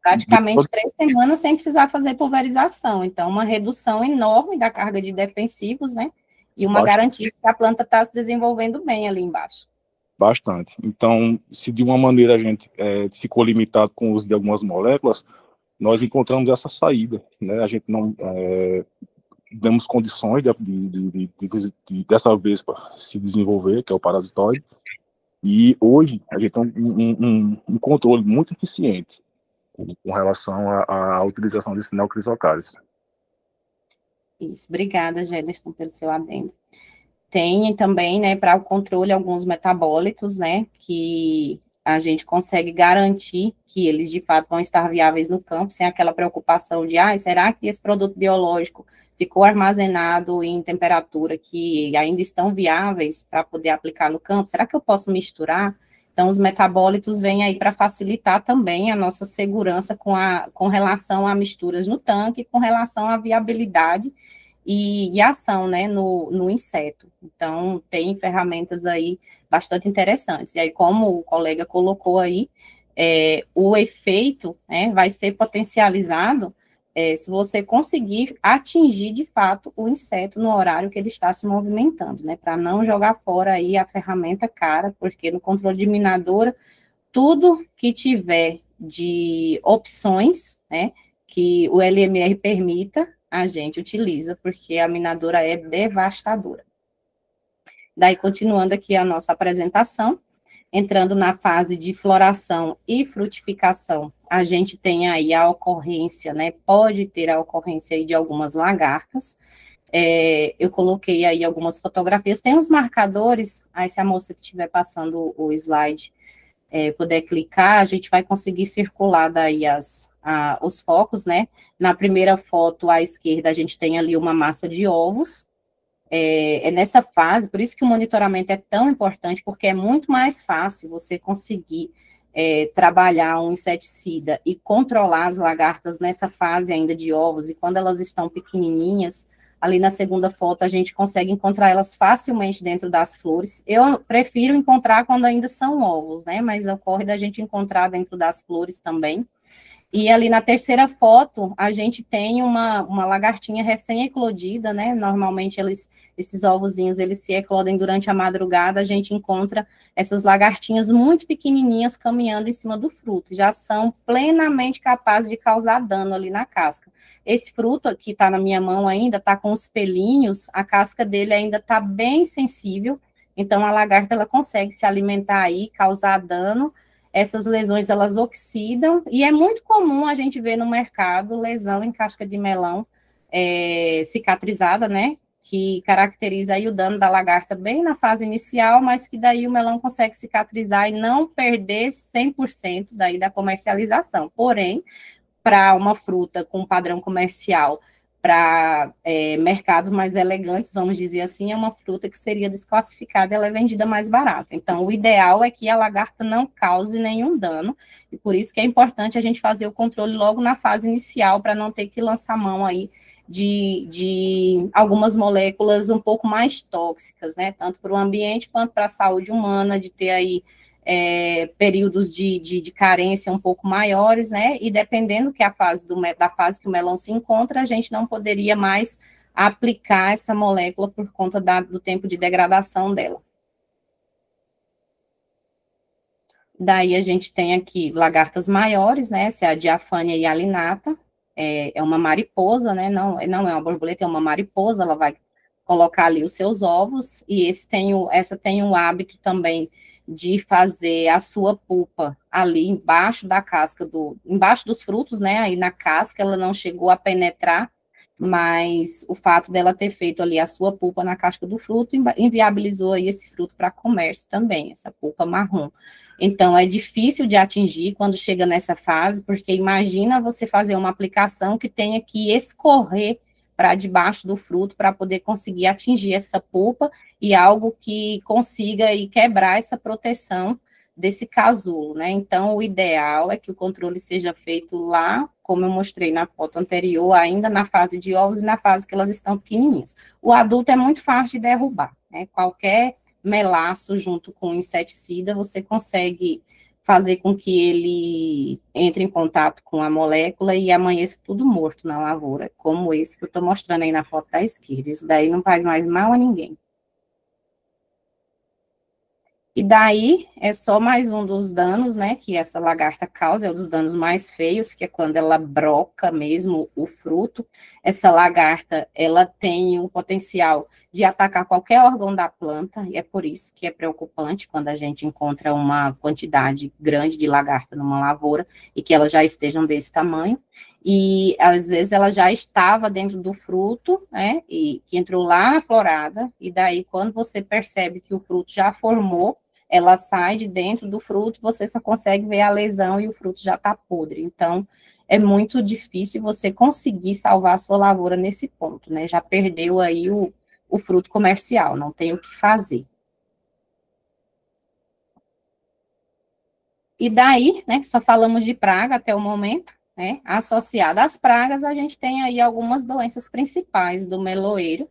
Praticamente 3 semanas sem precisar fazer pulverização. Então, uma redução enorme da carga de defensivos, né? E uma garantia que a planta está se desenvolvendo bem ali embaixo. Bastante. Então, se de uma maneira a gente ficou limitado com o uso de algumas moléculas, nós encontramos essa saída, né? A gente não... damos condições dessa vespa se desenvolver, que é o parasitoide, e hoje a gente tem um controle muito eficiente com relação à utilização desse Neocrisocaris. Isso, obrigada, Gerson, pelo seu adendo. Tem também, né, para o controle, alguns metabólitos, né, que a gente consegue garantir que eles, de fato, vão estar viáveis no campo, sem aquela preocupação de, será que esse produto biológico ficou armazenado em temperatura que ainda estão viáveis para poder aplicar no campo? Será que eu posso misturar? Então, os metabólitos vêm aí para facilitar também a nossa segurança com relação a misturas no tanque, com relação à viabilidade e ação, né, no inseto. Então, tem ferramentas aí bastante interessantes. E aí, como o colega colocou aí, o efeito, né, vai ser potencializado se você conseguir atingir, de fato, o inseto no horário que ele está se movimentando, né, para não jogar fora aí a ferramenta cara, porque no controle de minadora, tudo que tiver de opções, né, que o LMR permita, a gente utiliza, porque a minadora é devastadora. Daí, continuando aqui a nossa apresentação, entrando na fase de floração e frutificação, a gente tem aí a ocorrência, né, pode ter a ocorrência aí de algumas lagartas. Eu coloquei aí algumas fotografias, tem uns marcadores, aí se a moça que estiver passando o slide puder clicar, a gente vai conseguir circular daí os focos, né. Na primeira foto à esquerda, a gente tem ali uma massa de ovos. Nessa fase, por isso que o monitoramento é tão importante, porque é muito mais fácil você conseguir trabalhar um inseticida e controlar as lagartas nessa fase ainda de ovos, e quando elas estão pequenininhas, ali na segunda foto a gente consegue encontrar elas facilmente dentro das flores. Eu prefiro encontrar quando ainda são ovos, né, mas ocorre da gente encontrar dentro das flores também. E ali na terceira foto, a gente tem uma lagartinha recém-eclodida, né? Normalmente esses ovozinhos, eles se eclodem durante a madrugada, a gente encontra essas lagartinhas muito pequenininhas caminhando em cima do fruto, já são plenamente capazes de causar dano ali na casca. Esse fruto aqui está na minha mão ainda, está com os pelinhos, a casca dele ainda está bem sensível, então a lagarta, ela consegue se alimentar aí, causar dano. Essas lesões, elas oxidam, e é muito comum a gente ver no mercado lesão em casca de melão cicatrizada, né, que caracteriza aí o dano da lagarta bem na fase inicial, mas que daí o melão consegue cicatrizar e não perder 100% daí da comercialização. Porém, para uma fruta com padrão comercial, para mercados mais elegantes, vamos dizer assim, é uma fruta que seria desclassificada e ela é vendida mais barata. Então, o ideal é que a lagarta não cause nenhum dano, e por isso que é importante a gente fazer o controle logo na fase inicial, para não ter que lançar mão aí de algumas moléculas um pouco mais tóxicas, né, tanto para o ambiente quanto para a saúde humana, de ter aí períodos de carência um pouco maiores, né, e dependendo que da fase que o melão se encontra, a gente não poderia mais aplicar essa molécula por conta do tempo de degradação dela. Daí a gente tem aqui lagartas maiores, né, essa é a Diaphania hialinata, é uma mariposa, né, não é uma borboleta, é uma mariposa, ela vai colocar ali os seus ovos, e essa tem o hábito também de fazer a sua pupa ali embaixo da casca, embaixo dos frutos, né, aí na casca, ela não chegou a penetrar, mas o fato dela ter feito ali a sua pupa na casca do fruto, inviabilizou aí esse fruto para comércio também, essa pupa marrom. Então, é difícil de atingir quando chega nessa fase, porque imagina você fazer uma aplicação que tenha que escorrer para debaixo do fruto para poder conseguir atingir essa polpa e algo que consiga aí quebrar essa proteção desse casulo, né? Então, o ideal é que o controle seja feito lá, como eu mostrei na foto anterior, ainda na fase de ovos e na fase que elas estão pequenininhas. O adulto é muito fácil de derrubar, né? Qualquer melaço junto com inseticida, você consegue fazer com que ele entre em contato com a molécula e amanheça tudo morto na lavoura, como esse que eu estou mostrando aí na foto da esquerda. Isso daí não faz mais mal a ninguém. E daí, é só mais um dos danos, né, que essa lagarta causa, é um dos danos mais feios, que é quando ela broca mesmo o fruto. Essa lagarta, ela tem o potencial de atacar qualquer órgão da planta, e é por isso que é preocupante quando a gente encontra uma quantidade grande de lagarta numa lavoura, e que elas já estejam desse tamanho. E, às vezes, ela já estava dentro do fruto, né, e que entrou lá na florada, e daí, quando você percebe que o fruto já formou, ela sai de dentro do fruto, você só consegue ver a lesão e o fruto já está podre. Então, é muito difícil você conseguir salvar a sua lavoura nesse ponto, né? Já perdeu aí o fruto comercial, não tem o que fazer. E daí, né, só falamos de praga até o momento, né? Associada às pragas, a gente tem aí algumas doenças principais do meloeiro,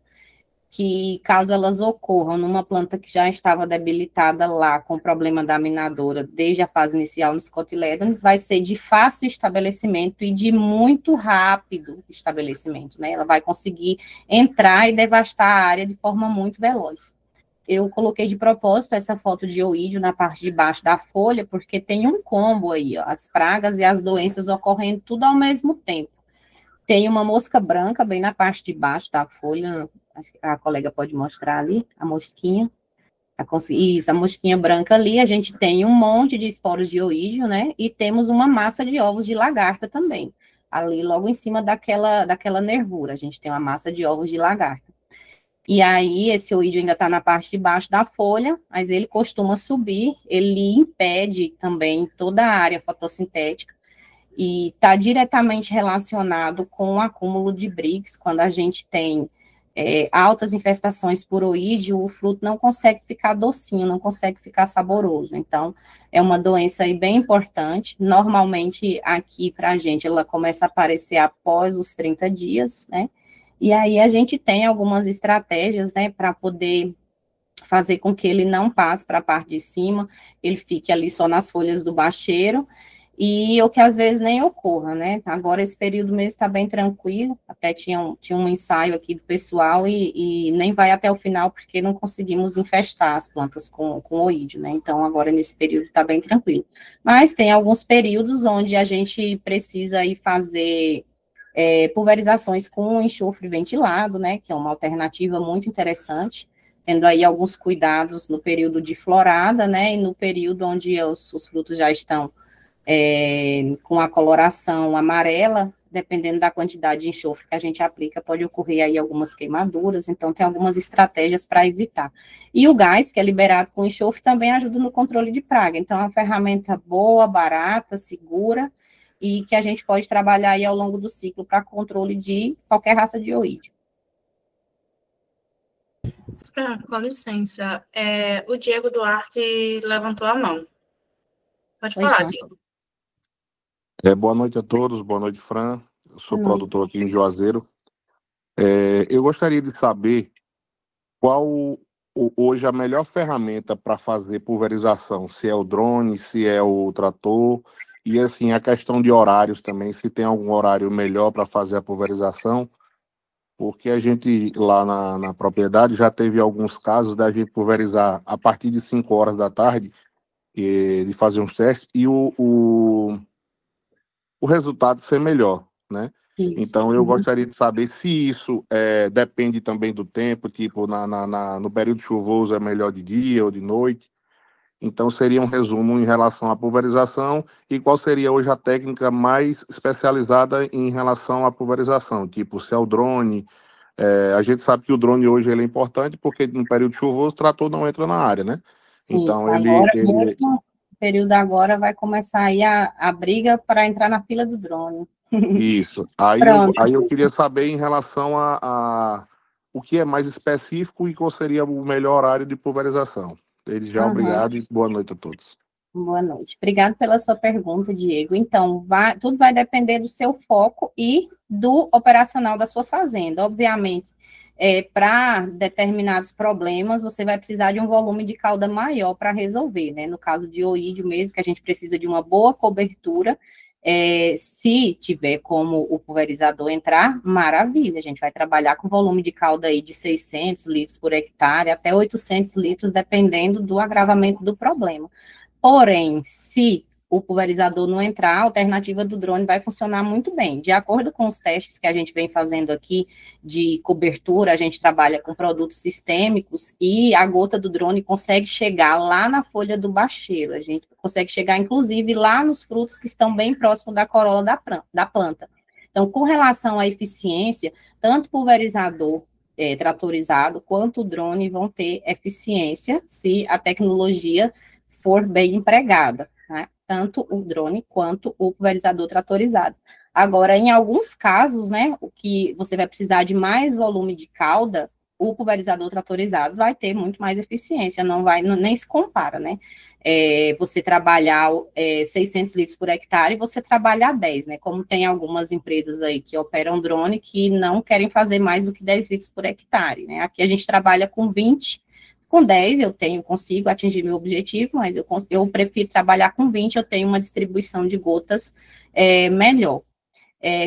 que caso elas ocorram numa planta que já estava debilitada lá com problema da minadora desde a fase inicial nos cotilédones, vai ser de fácil estabelecimento e de muito rápido estabelecimento, né? Ela vai conseguir entrar e devastar a área de forma muito veloz. Eu coloquei de propósito essa foto de oídio na parte de baixo da folha, porque tem um combo aí, ó, as pragas e as doenças ocorrendo tudo ao mesmo tempo. Tem uma mosca branca bem na parte de baixo da folha, acho que a colega pode mostrar ali, a mosquinha. Isso, a mosquinha branca ali, a gente tem um monte de esporos de oídio, né? E temos uma massa de ovos de lagarta também. Ali, logo em cima daquela nervura, a gente tem uma massa de ovos de lagarta. E aí, esse oídio ainda está na parte de baixo da folha, mas ele costuma subir, ele impede também toda a área fotossintética, e está diretamente relacionado com o acúmulo de Brix, quando a gente tem altas infestações por oídio, o fruto não consegue ficar docinho, não consegue ficar saboroso. Então, é uma doença aí bem importante. Normalmente, aqui para a gente, ela começa a aparecer após os 30 dias, né? E aí a gente tem algumas estratégias, né, para poder fazer com que ele não passe para a parte de cima, ele fique ali só nas folhas do bacheiro, e o que às vezes nem ocorra, né? Agora esse período mesmo está bem tranquilo, até tinha um ensaio aqui do pessoal e nem vai até o final porque não conseguimos infestar as plantas com oídio, né? Então agora nesse período está bem tranquilo. Mas tem alguns períodos onde a gente precisa ir fazer pulverizações com enxofre ventilado, né? Que é uma alternativa muito interessante, tendo aí alguns cuidados no período de florada, né? E no período onde os frutos já estão com a coloração amarela, dependendo da quantidade de enxofre que a gente aplica, pode ocorrer aí algumas queimaduras, então tem algumas estratégias para evitar. E o gás, que é liberado com enxofre, também ajuda no controle de praga, então é uma ferramenta boa, barata, segura, e que a gente pode trabalhar aí ao longo do ciclo para controle de qualquer raça de oídio. Com licença, o Diego Duarte levantou a mão. Pode falar, Diego. Boa noite a todos, boa noite, Fran. Eu sou produtor aqui em Juazeiro. Eu gostaria de saber qual hoje a melhor ferramenta para fazer pulverização, se é o drone, se é o trator, e assim, a questão de horários também, se tem algum horário melhor para fazer a pulverização, porque a gente lá na propriedade já teve alguns casos da gente pulverizar a partir de 5 horas da tarde, de fazer uns testes, e o resultado ser melhor, né? Isso. Então, eu gostaria de saber se isso depende também do tempo, tipo, no período chuvoso é melhor de dia ou de noite. Então, seria um resumo em relação à pulverização e qual seria hoje a técnica mais especializada em relação à pulverização, tipo, se é o drone. A gente sabe que o drone hoje ele é importante porque no período chuvoso o trator não entra na área, né? Então, isso, agora, no período agora vai começar aí a briga para entrar na fila do drone. Isso. Aí eu queria saber em relação a o que é mais específico e qual seria o melhor horário de pulverização. Desde já, obrigado e boa noite a todos. Boa noite. Obrigado pela sua pergunta, Diego. Então, tudo vai depender do seu foco e do operacional da sua fazenda. Obviamente, para determinados problemas, você vai precisar de um volume de cauda maior para resolver, né? No caso de oídio mesmo, que a gente precisa de uma boa cobertura, se tiver como o pulverizador entrar, maravilha, a gente vai trabalhar com volume de cauda aí de 600 litros por hectare até 800 litros, dependendo do agravamento do problema. Porém, se o pulverizador não entrar, a alternativa do drone vai funcionar muito bem. De acordo com os testes que a gente vem fazendo aqui de cobertura, a gente trabalha com produtos sistêmicos e a gota do drone consegue chegar lá na folha do bacheiro. A gente consegue chegar, inclusive, lá nos frutos que estão bem próximos da corola da planta. Então, com relação à eficiência, tanto o pulverizador tratorizado quanto o drone vão ter eficiência se a tecnologia for bem empregada, né? Tanto o drone quanto o pulverizador tratorizado. Agora, em alguns casos, né, o que você vai precisar de mais volume de cauda, o pulverizador tratorizado vai ter muito mais eficiência, nem se compara, né? Você trabalhar 600 litros por hectare e você trabalhar 10, né? Como tem algumas empresas aí que operam drone que não querem fazer mais do que 10 litros por hectare, né? Aqui a gente trabalha com 20. Com 10 consigo atingir meu objetivo, mas eu prefiro trabalhar com 20, eu tenho uma distribuição de gotas melhor.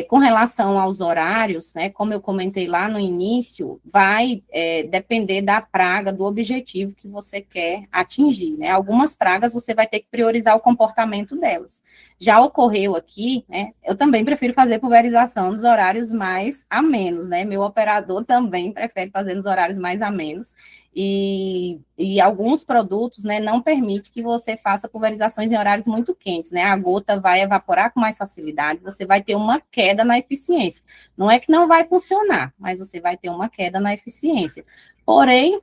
Com relação aos horários, né, como eu comentei lá no início, vai depender da praga, do objetivo que você quer atingir, né? Algumas pragas você vai ter que priorizar o comportamento delas. Já ocorreu aqui, né, eu também prefiro fazer pulverização nos horários mais amenos, né? Meu operador também prefere fazer nos horários mais amenos, e alguns produtos, né, não permite que você faça pulverizações em horários muito quentes, né? A gota vai evaporar com mais facilidade, você vai ter uma queda na eficiência. Não é que não vai funcionar, mas você vai ter uma queda na eficiência. Porém,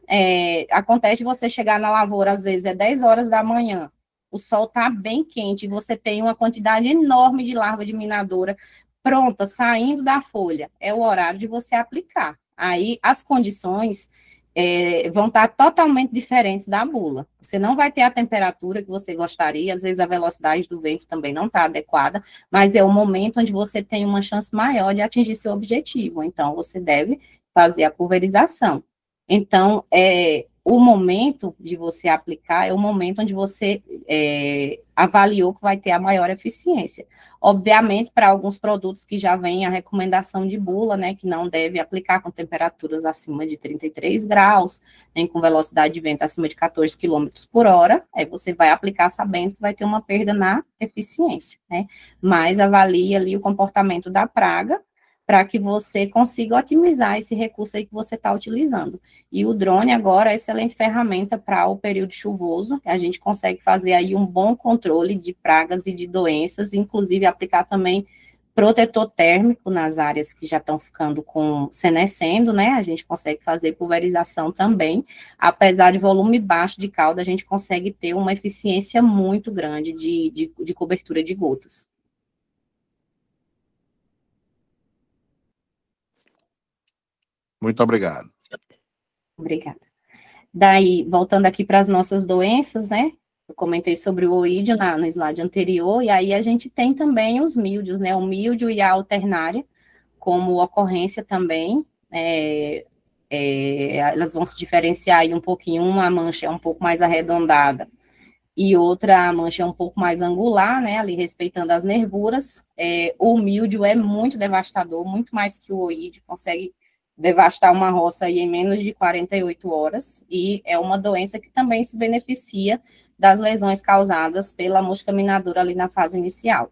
acontece de você chegar na lavoura, às vezes é 10 horas da manhã, o sol está bem quente, você tem uma quantidade enorme de larva de minadora pronta, saindo da folha. É o horário de você aplicar. aí as condições vão estar totalmente diferentes da bula. Você não vai ter a temperatura que você gostaria, às vezes a velocidade do vento também não está adequada, mas é o momento onde você tem uma chance maior de atingir seu objetivo. Então, você deve fazer a pulverização. Então, o momento de você aplicar é o momento onde você avaliou que vai ter a maior eficiência. Obviamente, para alguns produtos que já vem a recomendação de bula, né, que não deve aplicar com temperaturas acima de 33 graus, nem com velocidade de vento acima de 14 km por hora, aí você vai aplicar sabendo que vai ter uma perda na eficiência, né, mas avalie ali o comportamento da praga, para que você consiga otimizar esse recurso aí que você está utilizando. E o drone agora é excelente ferramenta para o período chuvoso, a gente consegue fazer aí um bom controle de pragas e de doenças, inclusive aplicar também protetor térmico nas áreas que já estão ficando senescendo, né, a gente consegue fazer pulverização também, apesar de volume baixo de calda, a gente consegue ter uma eficiência muito grande de cobertura de gotas. Muito obrigado. Obrigada. Daí, voltando aqui para as nossas doenças, né? Eu comentei sobre o oídio no slide anterior, e aí a gente tem também os míldios, né? O míldio e a alternária, como ocorrência também, elas vão se diferenciar aí um pouquinho, uma mancha é um pouco mais arredondada, e outra mancha é um pouco mais angular, né? Ali respeitando as nervuras. O míldio é muito devastador, muito mais que o oídio, consegue devastar uma roça aí em menos de 48 horas, e é uma doença que também se beneficia das lesões causadas pela mosca minadora ali na fase inicial.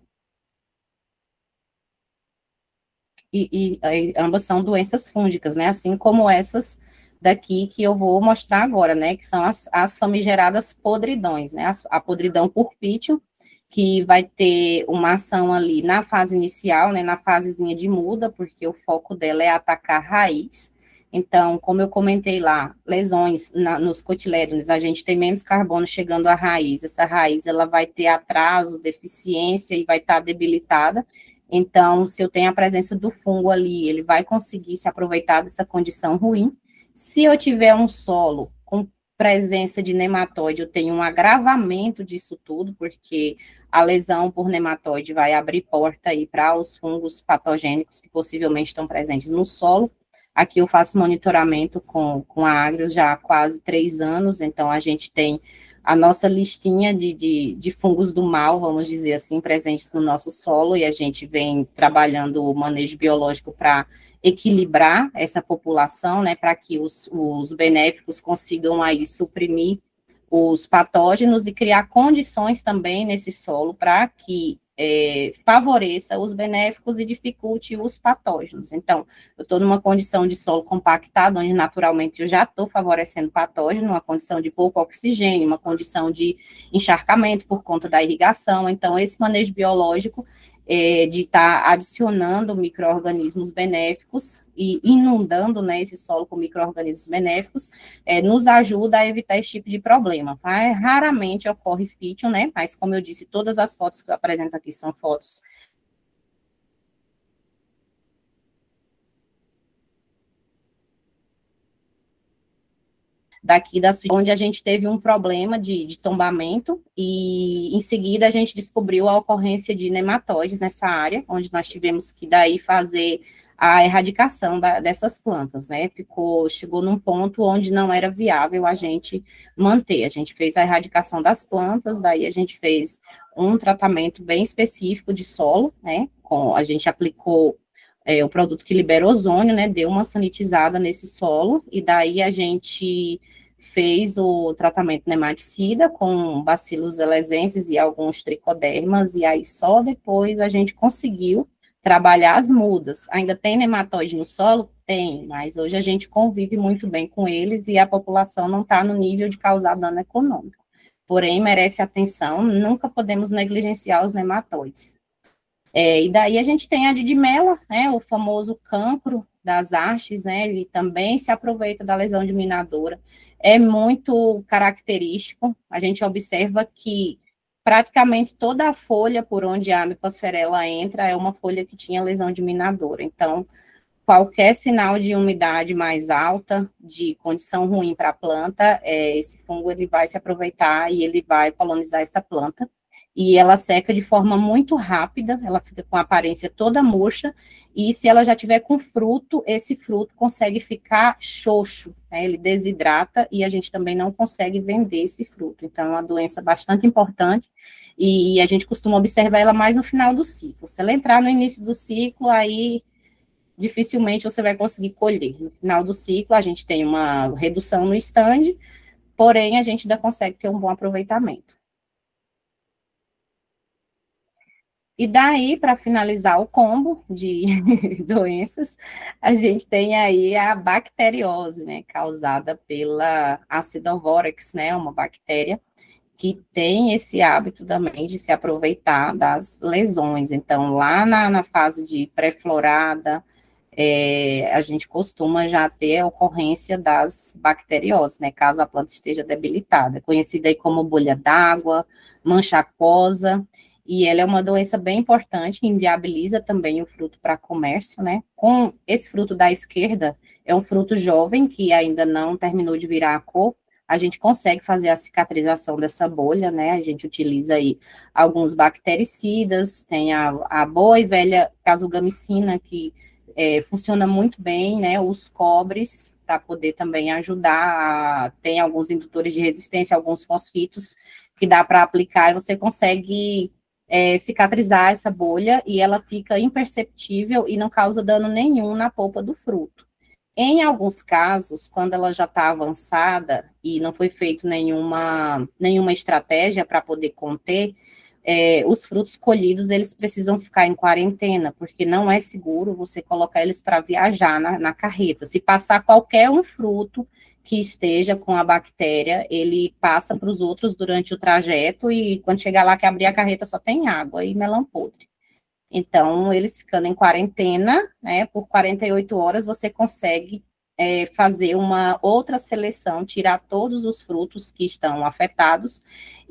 E ambas são doenças fúngicas, né, assim como essas daqui que eu vou mostrar agora, né, que são as famigeradas podridões, né, a podridão por pítio, que vai ter uma ação ali na fase inicial, né, na fasezinha de muda, porque o foco dela é atacar a raiz. Então, como eu comentei lá, lesões nos cotilédones, a gente tem menos carbono chegando à raiz, essa raiz ela vai ter atraso, deficiência e vai estar debilitada. Então, se eu tenho a presença do fungo ali, ele vai conseguir se aproveitar dessa condição ruim. Se eu tiver um solo com presença de nematóide, eu tenho um agravamento disso tudo, porque a lesão por nematóide vai abrir porta aí para os fungos patogênicos que possivelmente estão presentes no solo. Aqui eu faço monitoramento com a Agrios já há quase 3 anos, então a gente tem a nossa listinha de fungos do mal, vamos dizer assim, presentes no nosso solo, e a gente vem trabalhando o manejo biológico para equilibrar essa população, né, para que os benéficos consigam aí suprimir os patógenos e criar condições também nesse solo para que favoreça os benéficos e dificulte os patógenos. Então, eu estou numa condição de solo compactado, onde naturalmente eu já estou favorecendo patógeno, uma condição de pouco oxigênio, uma condição de encharcamento por conta da irrigação. Então, esse manejo biológico de estar adicionando micro-organismos benéficos e inundando, né, esse solo com micro-organismos benéficos, nos ajuda a evitar esse tipo de problema, tá? Raramente ocorre fítio, né, mas como eu disse, todas as fotos que eu apresento aqui são fotos daqui da Suíça, onde a gente teve um problema de tombamento, e em seguida a gente descobriu a ocorrência de nematóides nessa área, onde nós tivemos que daí fazer a erradicação dessas plantas, né, chegou num ponto onde não era viável a gente manter, a gente fez a erradicação das plantas, daí a gente fez um tratamento bem específico de solo, né, a gente aplicou o produto que libera ozônio, né, deu uma sanitizada nesse solo, e daí a gente fez o tratamento nematicida com bacilos velezenses e alguns tricodermas, e aí só depois a gente conseguiu trabalhar as mudas. Ainda tem nematóide no solo? Tem, mas hoje a gente convive muito bem com eles e a população não está no nível de causar dano econômico. Porém, merece atenção, nunca podemos negligenciar os nematóides. E daí a gente tem a didimela, né, o famoso cancro das hastes, né, ele também se aproveita da lesão diseminadora, é muito característico, a gente observa que praticamente toda a folha por onde a micosferela entra é uma folha que tinha lesão diseminadora, então qualquer sinal de umidade mais alta, de condição ruim para a planta, esse fungo ele vai se aproveitar e ele vai colonizar essa planta. E ela seca de forma muito rápida, ela fica com a aparência toda murcha, e se ela já tiver com fruto, esse fruto consegue ficar xoxo, né? Ele desidrata e a gente também não consegue vender esse fruto. Então, é uma doença bastante importante e a gente costuma observar ela mais no final do ciclo. Se ela entrar no início do ciclo, aí dificilmente você vai conseguir colher. No final do ciclo, a gente tem uma redução no stand, porém, a gente ainda consegue ter um bom aproveitamento. E daí, para finalizar o combo de doenças, a gente tem aí a bacteriose, né, causada pela Acidovorex, né, uma bactéria que tem esse hábito também de se aproveitar das lesões. Então, lá na fase de pré-florada, a gente costuma já ter a ocorrência das bacterioses, né, caso a planta esteja debilitada, conhecida aí como bolha d'água, mancha aquosa, e ela é uma doença bem importante, inviabiliza também o fruto para comércio, né, com esse fruto da esquerda, é um fruto jovem, que ainda não terminou de virar a cor, a gente consegue fazer a cicatrização dessa bolha, né, a gente utiliza aí alguns bactericidas, tem a boa e velha casugamicina, que funciona muito bem, né, os cobres, para poder também ajudar, tem alguns indutores de resistência, alguns fosfitos, que dá para aplicar, e você consegue cicatrizar essa bolha, e ela fica imperceptível, e não causa dano nenhum na polpa do fruto. Em alguns casos, quando ela já está avançada, e não foi feito nenhuma estratégia para poder conter, os frutos colhidos, eles precisam ficar em quarentena, porque não é seguro você colocar eles para viajar na carreta. Se passar qualquer um fruto que esteja com a bactéria, ele passa para os outros durante o trajeto, e quando chegar lá que abrir a carreta só tem água e melão podre. Então, eles ficando em quarentena, né, por 48 horas, você consegue fazer uma outra seleção, tirar todos os frutos que estão afetados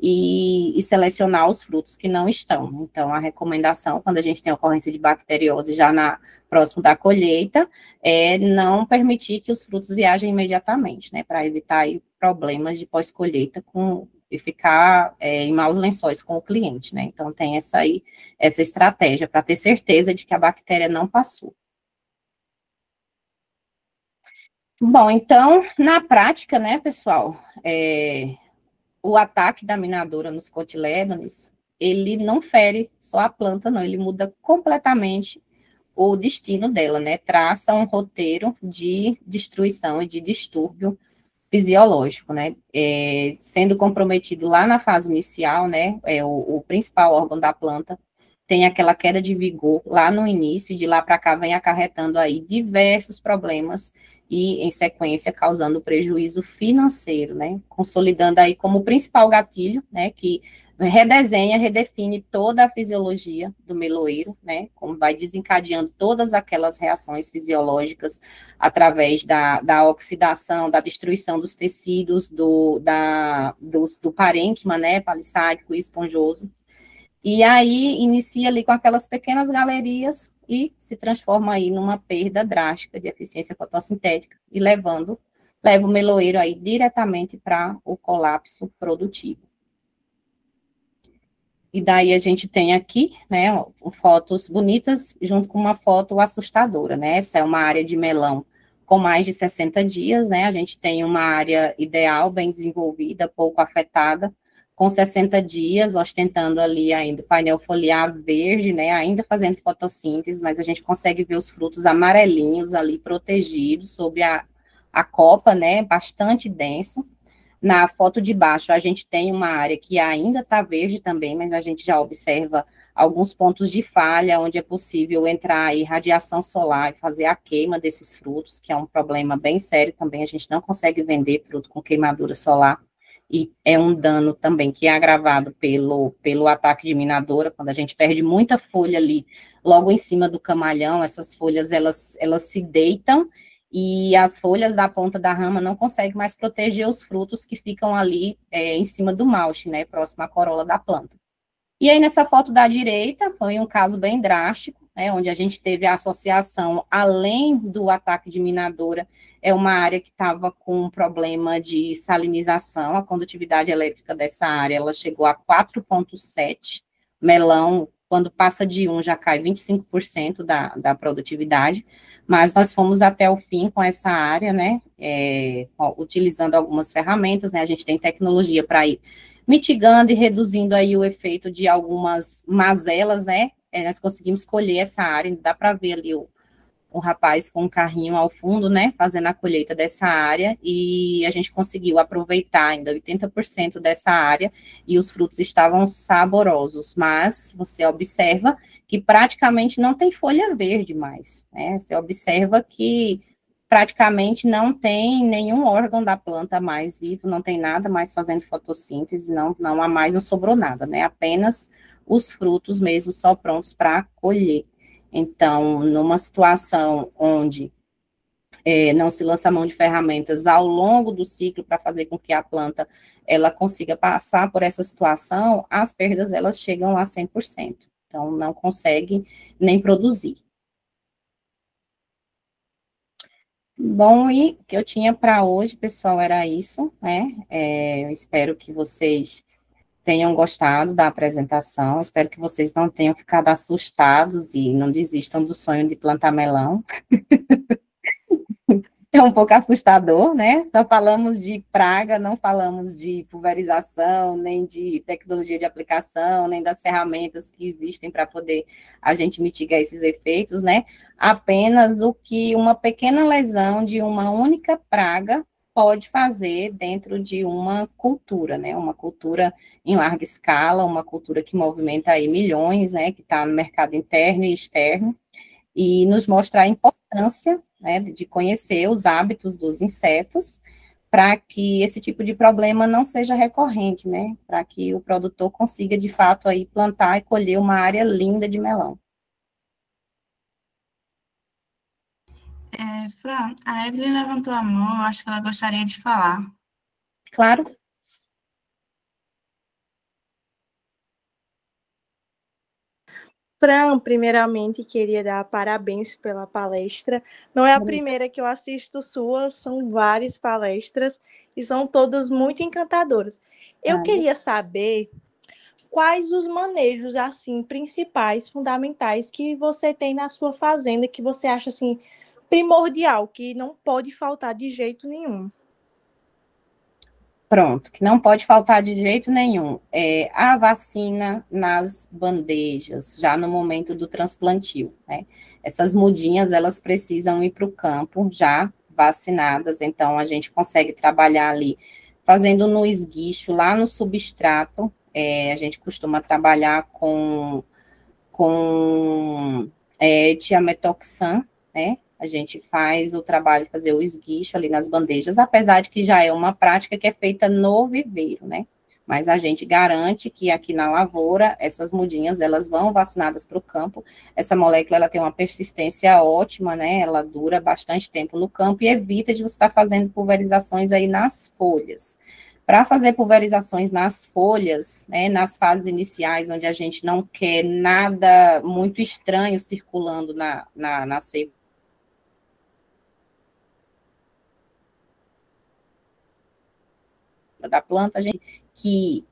e selecionar os frutos que não estão. Então, a recomendação, quando a gente tem ocorrência de bacteriose já próximo da colheita, é não permitir que os frutos viajem imediatamente, né, para evitar aí problemas de pós-colheita e ficar em maus lençóis com o cliente, né, então tem essa estratégia para ter certeza de que a bactéria não passou. Bom, então, na prática, né, pessoal, o ataque da minadora nos cotilédones, ele não fere só a planta, não, ele muda completamente o destino dela, né, traça um roteiro de destruição e de distúrbio fisiológico, né, sendo comprometido lá na fase inicial, né, o principal órgão da planta, tem aquela queda de vigor lá no início, e de lá para cá vem acarretando aí diversos problemas, e em sequência causando prejuízo financeiro, né, consolidando aí como principal gatilho, né, que redefine toda a fisiologia do meloeiro, né, como vai desencadeando todas aquelas reações fisiológicas através da oxidação, da destruição dos tecidos, do parênquima, né, palissádico e esponjoso, e aí inicia ali com aquelas pequenas galerias e se transforma aí numa perda drástica de eficiência fotossintética e leva o meloeiro aí diretamente para o colapso produtivo. E daí a gente tem aqui, né, fotos bonitas junto com uma foto assustadora, né, essa é uma área de melão com mais de 60 dias, né, a gente tem uma área ideal, bem desenvolvida, pouco afetada, com 60 dias, ostentando ali ainda o painel foliar verde, né, ainda fazendo fotossíntese, mas a gente consegue ver os frutos amarelinhos ali protegidos sob a copa, né, bastante denso. Na foto de baixo, a gente tem uma área que ainda está verde também, mas a gente já observa alguns pontos de falha, onde é possível entrar aí radiação solar e fazer a queima desses frutos, que é um problema bem sério também, a gente não consegue vender fruto com queimadura solar, e é um dano também que é agravado pelo ataque de minadora, quando a gente perde muita folha ali, logo em cima do camalhão, essas folhas, elas se deitam, e as folhas da ponta da rama não conseguem mais proteger os frutos que ficam ali em cima do malte, né, próximo à corola da planta. E aí, nessa foto da direita, foi um caso bem drástico, né, onde a gente teve a associação, além do ataque de minadora, é uma área que estava com um problema de salinização, a condutividade elétrica dessa área, ela chegou a 4,7, melão, quando passa de 1, já cai 25% da produtividade, mas nós fomos até o fim com essa área, né, utilizando algumas ferramentas, né, a gente tem tecnologia para ir mitigando e reduzindo aí o efeito de algumas mazelas, né, nós conseguimos colher essa área, dá para ver ali o rapaz com um carrinho ao fundo, né, fazendo a colheita dessa área, e a gente conseguiu aproveitar ainda 80% dessa área, e os frutos estavam saborosos, mas você observa que praticamente não tem folha verde mais, né, você observa que praticamente não tem nenhum órgão da planta mais vivo, não tem nada mais fazendo fotossíntese, não há mais, não sobrou nada, né, apenas os frutos mesmo só prontos para colher. Então, numa situação onde não se lança mão de ferramentas ao longo do ciclo para fazer com que a planta ela consiga passar por essa situação, as perdas elas chegam a 100%. Então, não consegue nem produzir. Bom, e o que eu tinha para hoje, pessoal, era isso, né? Eu espero que vocês tenham gostado da apresentação, espero que vocês não tenham ficado assustados e não desistam do sonho de plantar melão. É um pouco assustador, né? Só falamos de praga, não falamos de pulverização, nem de tecnologia de aplicação, nem das ferramentas que existem para poder a gente mitigar esses efeitos, né? Apenas o que uma pequena lesão de uma única praga pode fazer dentro de uma cultura, né? Uma cultura em larga escala, uma cultura que movimenta aí milhões, né? Que está no mercado interno e externo, e nos mostra a importância, né, de conhecer os hábitos dos insetos, para que esse tipo de problema não seja recorrente, né? Para que o produtor consiga, de fato, aí plantar e colher uma área linda de melão. Fran, a Evelyn levantou a mão, eu acho que ela gostaria de falar. Claro. Fran, primeiramente, queria dar parabéns pela palestra. Não é a primeira que eu assisto sua, são várias palestras e são todas muito encantadoras. Eu queria saber quais os manejos assim principais, fundamentais que você tem na sua fazenda que você acha assim primordial, que não pode faltar de jeito nenhum. Pronto, que não pode faltar de jeito nenhum. A vacina nas bandejas, já no momento do transplantio, né? Essas mudinhas, elas precisam ir para o campo já vacinadas, então a gente consegue trabalhar ali, fazendo no esguicho, lá no substrato, a gente costuma trabalhar com tiametoxan, né? A gente faz o trabalho, fazer o esguicho ali nas bandejas, apesar de que já é uma prática que é feita no viveiro, né? Mas a gente garante que aqui na lavoura, essas mudinhas, elas vão vacinadas para o campo. Essa molécula, ela tem uma persistência ótima, né? Ela dura bastante tempo no campo e evita de você estar fazendo pulverizações aí nas folhas. Para fazer pulverizações nas folhas, né, nas fases iniciais, onde a gente não quer nada muito estranho circulando na seiva da planta, a gente que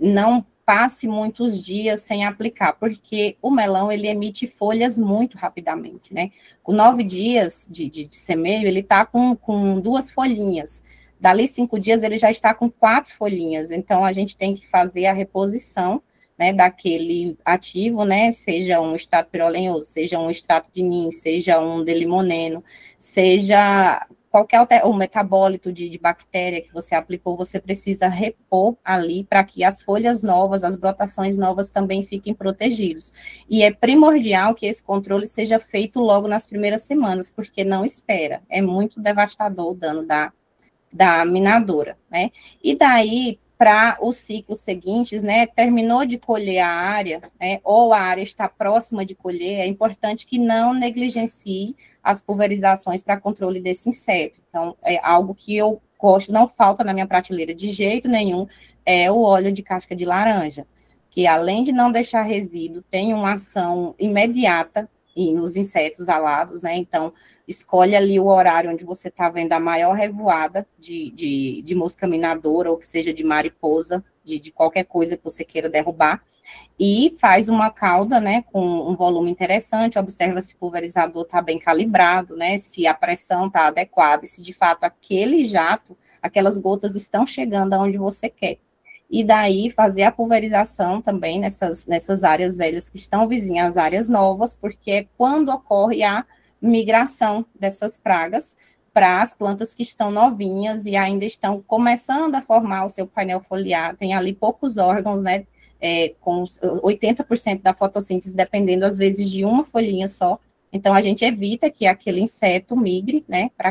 não passe muitos dias sem aplicar, porque o melão, ele emite folhas muito rapidamente, né? Com 9 dias de semeio, ele está com 2 folhinhas. Dali 5 dias, ele já está com 4 folhinhas. Então, a gente tem que fazer a reposição, né, daquele ativo, né? Seja um extrato pirolenhoso, seja um extrato de nin, seja um delimoneno, seja qualquer o metabólito de bactéria que você aplicou, você precisa repor ali para que as folhas novas, as brotações novas também fiquem protegidos. E é primordial que esse controle seja feito logo nas primeiras semanas, porque não espera. É muito devastador o dano da minadora, né? E daí, para os ciclos seguintes, né, terminou de colher a área, né, ou a área está próxima de colher, é importante que não negligencie as pulverizações para controle desse inseto. Então, é algo que eu gosto, não falta na minha prateleira de jeito nenhum, é o óleo de casca de laranja, que além de não deixar resíduo, tem uma ação imediata nos insetos alados, né? Então, escolhe ali o horário onde você está vendo a maior revoada de mosca minadora, ou que seja de mariposa, de qualquer coisa que você queira derrubar, e faz uma cauda, né, com um volume interessante, observa se o pulverizador está bem calibrado, né, se a pressão está adequada, e se de fato aquele jato, aquelas gotas estão chegando aonde você quer. E daí fazer a pulverização também nessas áreas velhas que estão vizinhas às áreas novas, porque é quando ocorre a migração dessas pragas para as plantas que estão novinhas e ainda estão começando a formar o seu painel foliar, tem ali poucos órgãos, né, com 80% da fotossíntese, dependendo às vezes de uma folhinha só, então a gente evita que aquele inseto migre, né, para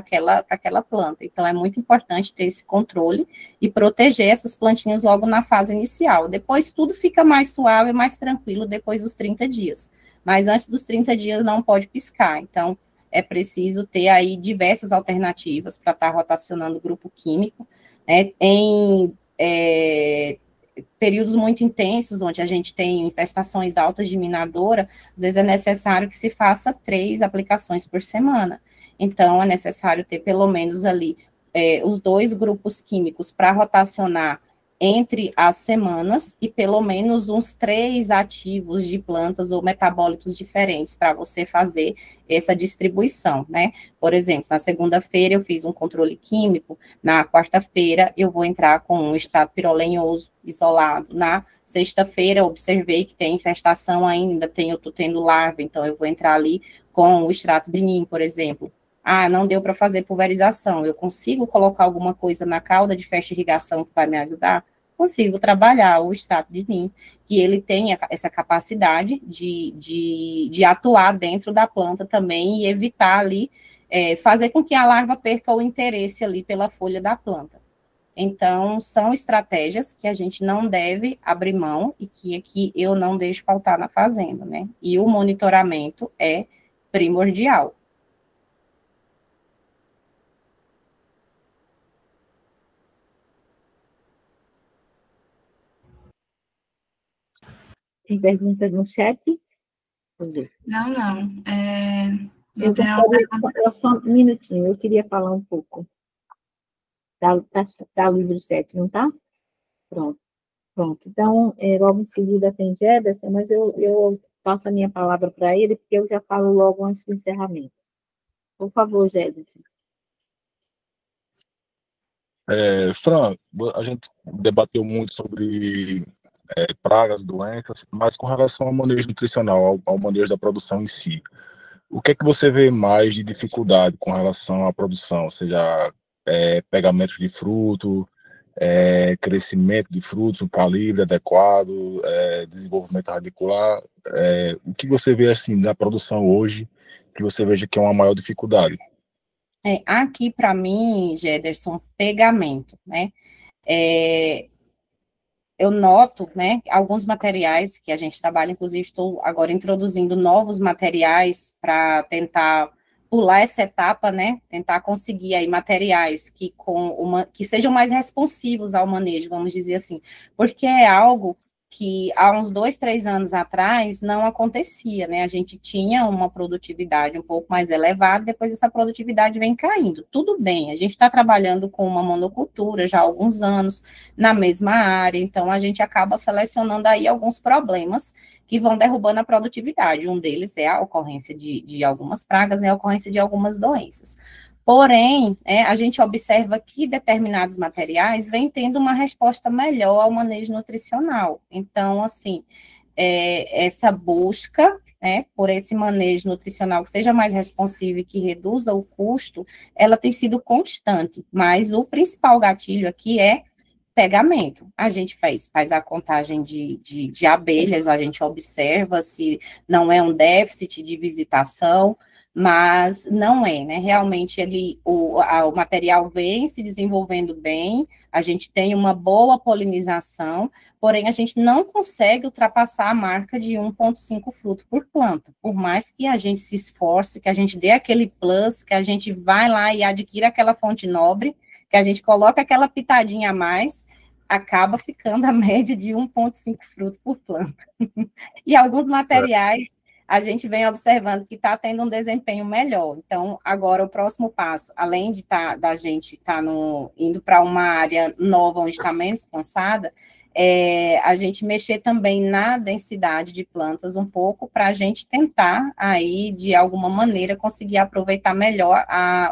aquela planta. Então é muito importante ter esse controle e proteger essas plantinhas logo na fase inicial. Depois tudo fica mais suave, mais tranquilo depois dos 30 dias. Mas antes dos 30 dias não pode piscar. Então é preciso ter aí diversas alternativas para estar rotacionando o grupo químico, né, em períodos muito intensos, onde a gente tem infestações altas de minadora, às vezes é necessário que se faça 3 aplicações por semana. Então, é necessário ter pelo menos ali os 2 grupos químicos para rotacionar entre as semanas e pelo menos uns 3 ativos de plantas ou metabólitos diferentes para você fazer essa distribuição, né? Por exemplo, na segunda-feira eu fiz um controle químico, na quarta-feira eu vou entrar com um extrato pirolenhoso isolado, na sexta-feira observei que tem infestação ainda, eu estou tendo larva, então eu vou entrar ali com o extrato de NIM, por exemplo. Ah, não deu para fazer pulverização, eu consigo colocar alguma coisa na cauda de fertirrigação que vai me ajudar? Consigo trabalhar o extrato de NIM, que ele tem essa capacidade de atuar dentro da planta também e evitar ali, fazer com que a larva perca o interesse ali pela folha da planta. Então, são estratégias que a gente não deve abrir mão e que aqui eu não deixo faltar na fazenda, né? E o monitoramento é primordial. Tem perguntas no chat? Não. Eu só um minutinho, eu queria falar um pouco. Tá livre o chat, não tá? Pronto. Então, logo em seguida tem Jederson, mas eu passo a minha palavra para ele, porque eu já falo logo antes do encerramento. Por favor, Jederson. Fran, a gente debateu muito sobre pragas, doenças, mas com relação ao manejo nutricional, ao manejo da produção em si, o que é que você vê mais de dificuldade com relação à produção, seja pegamento de fruto, crescimento de frutos, um calibre adequado, desenvolvimento radicular, o que você vê assim na produção hoje que você veja que é uma maior dificuldade? Aqui, para mim, Jederson, pegamento, né? Eu noto, né, alguns materiais que a gente trabalha, inclusive estou agora introduzindo novos materiais para tentar pular essa etapa, né, tentar conseguir aí materiais que sejam mais responsivos ao manejo, vamos dizer assim, porque é algo que há uns 2, 3 anos atrás não acontecia, né, a gente tinha uma produtividade um pouco mais elevada, depois essa produtividade vem caindo, tudo bem, a gente está trabalhando com uma monocultura já há alguns anos, na mesma área, então a gente acaba selecionando aí alguns problemas que vão derrubando a produtividade, um deles é a ocorrência de algumas pragas, né, a ocorrência de algumas doenças. Porém, a gente observa que determinados materiais vêm tendo uma resposta melhor ao manejo nutricional. Então, assim, essa busca, por esse manejo nutricional que seja mais responsivo e que reduza o custo, ela tem sido constante, mas o principal gatilho aqui é pegamento. A gente faz a contagem de abelhas, a gente observa se não é um déficit de visitação, mas não é, né? Realmente o material vem se desenvolvendo bem, a gente tem uma boa polinização, porém a gente não consegue ultrapassar a marca de 1,5 fruto por planta. Por mais que a gente se esforce, que a gente dê aquele plus, que a gente vai lá e adquira aquela fonte nobre, que a gente coloca aquela pitadinha a mais, acaba ficando a média de 1,5 fruto por planta. E alguns materiais a gente vem observando que está tendo um desempenho melhor. Então, agora o próximo passo, além de da gente estar indo para uma área nova onde está menos cansada, a gente mexer também na densidade de plantas um pouco para a gente tentar aí, de alguma maneira, conseguir aproveitar melhor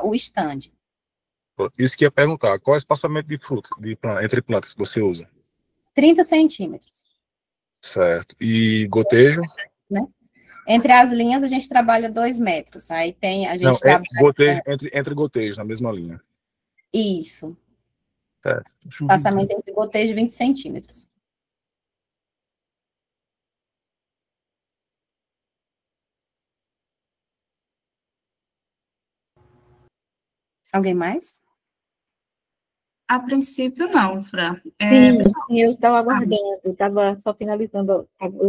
o stand. Isso que ia perguntar, qual é o espaçamento de fruta entre plantas que você usa? 30 centímetros. Certo. E gotejo? Né? Entre as linhas, a gente trabalha 2 metros. Aí a gente trabalha... gotejo, entre gotejos, na mesma linha. Isso. Certo. Espaçamento entre gotejo 20 centímetros. Alguém mais? A princípio, não, Fran. Sim, eu estava aguardando, estava só finalizando,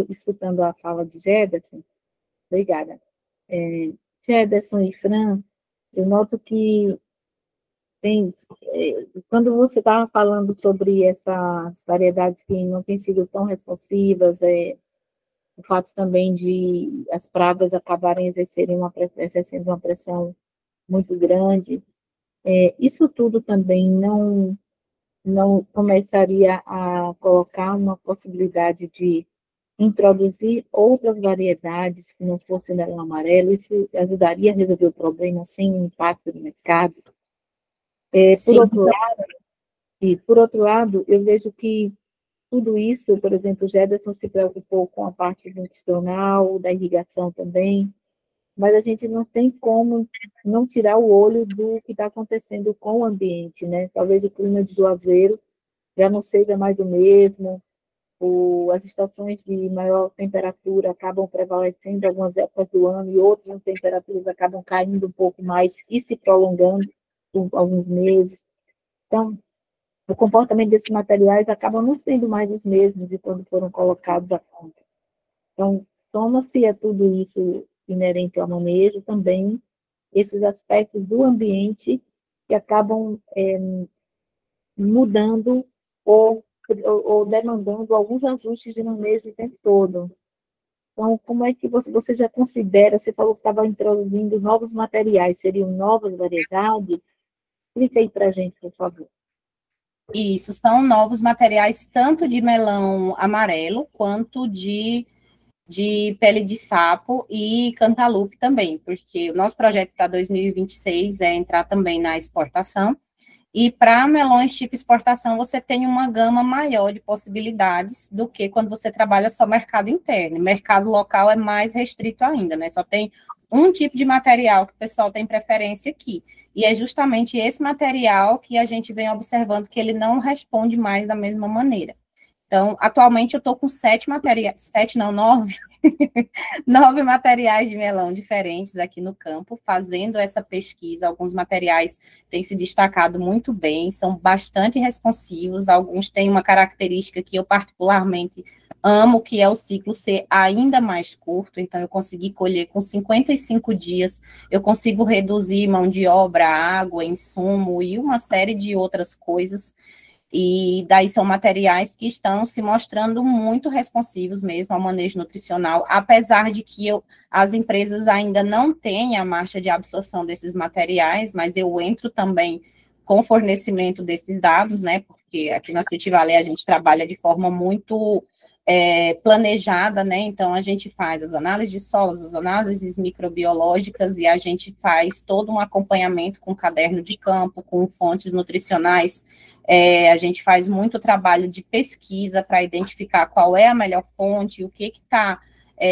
escutando a fala de Jederson. Obrigada. Jederson e Fran, eu noto que quando você estava falando sobre essas variedades que não têm sido tão responsivas, o fato também de as pragas acabarem exercendo uma pressão muito grande, isso tudo também não começaria a colocar uma possibilidade de introduzir outras variedades que não fossem melão amarelo? Isso ajudaria a resolver o problema sem impacto no mercado? Por outro lado, eu vejo que tudo isso, por exemplo, o Jederson se preocupou com a parte nutricional, da irrigação também, mas a gente não tem como não tirar o olho do que está acontecendo com o ambiente, né? Talvez o clima de Juazeiro já não seja mais o mesmo, as estações de maior temperatura acabam prevalecendo em algumas épocas do ano e outras temperaturas acabam caindo um pouco mais e se prolongando por alguns meses. Então, o comportamento desses materiais acaba não sendo mais os mesmos de quando foram colocados à ponta. Então, soma-se a tudo isso inerente ao manejo, também esses aspectos do ambiente que acabam mudando ou demandando alguns ajustes de manejo o tempo todo. Então, como é que você já considera, você falou que estava introduzindo novos materiais, seriam novas variedades? Explica aí para a gente, por favor. Isso, são novos materiais, tanto de melão amarelo, quanto de pele de sapo e cantaloupe também, porque o nosso projeto para 2026 é entrar também na exportação, e para melões tipo exportação, você tem uma gama maior de possibilidades do que quando você trabalha só mercado interno. Mercado local é mais restrito ainda, né? Só tem um tipo de material que o pessoal tem preferência aqui. E é justamente esse material que a gente vem observando que ele não responde mais da mesma maneira. Então, atualmente eu estou com 9 9 materiais de melão diferentes aqui no campo, fazendo essa pesquisa. Alguns materiais têm se destacado muito bem, são bastante responsivos, alguns têm uma característica que eu particularmente amo, que é o ciclo ser ainda mais curto. Então eu consegui colher com 55 dias, eu consigo reduzir mão de obra, água, insumo e uma série de outras coisas. E daí são materiais que estão se mostrando muito responsivos mesmo ao manejo nutricional, apesar de que as empresas ainda não têm a marcha de absorção desses materiais, mas eu entro também com fornecimento desses dados, né, porque aqui na Sweet Valley a gente trabalha de forma muito planejada, né, então a gente faz as análises de solos, as análises microbiológicas e a gente faz todo um acompanhamento com caderno de campo, com fontes nutricionais. A gente faz muito trabalho de pesquisa para identificar qual é a melhor fonte, o que está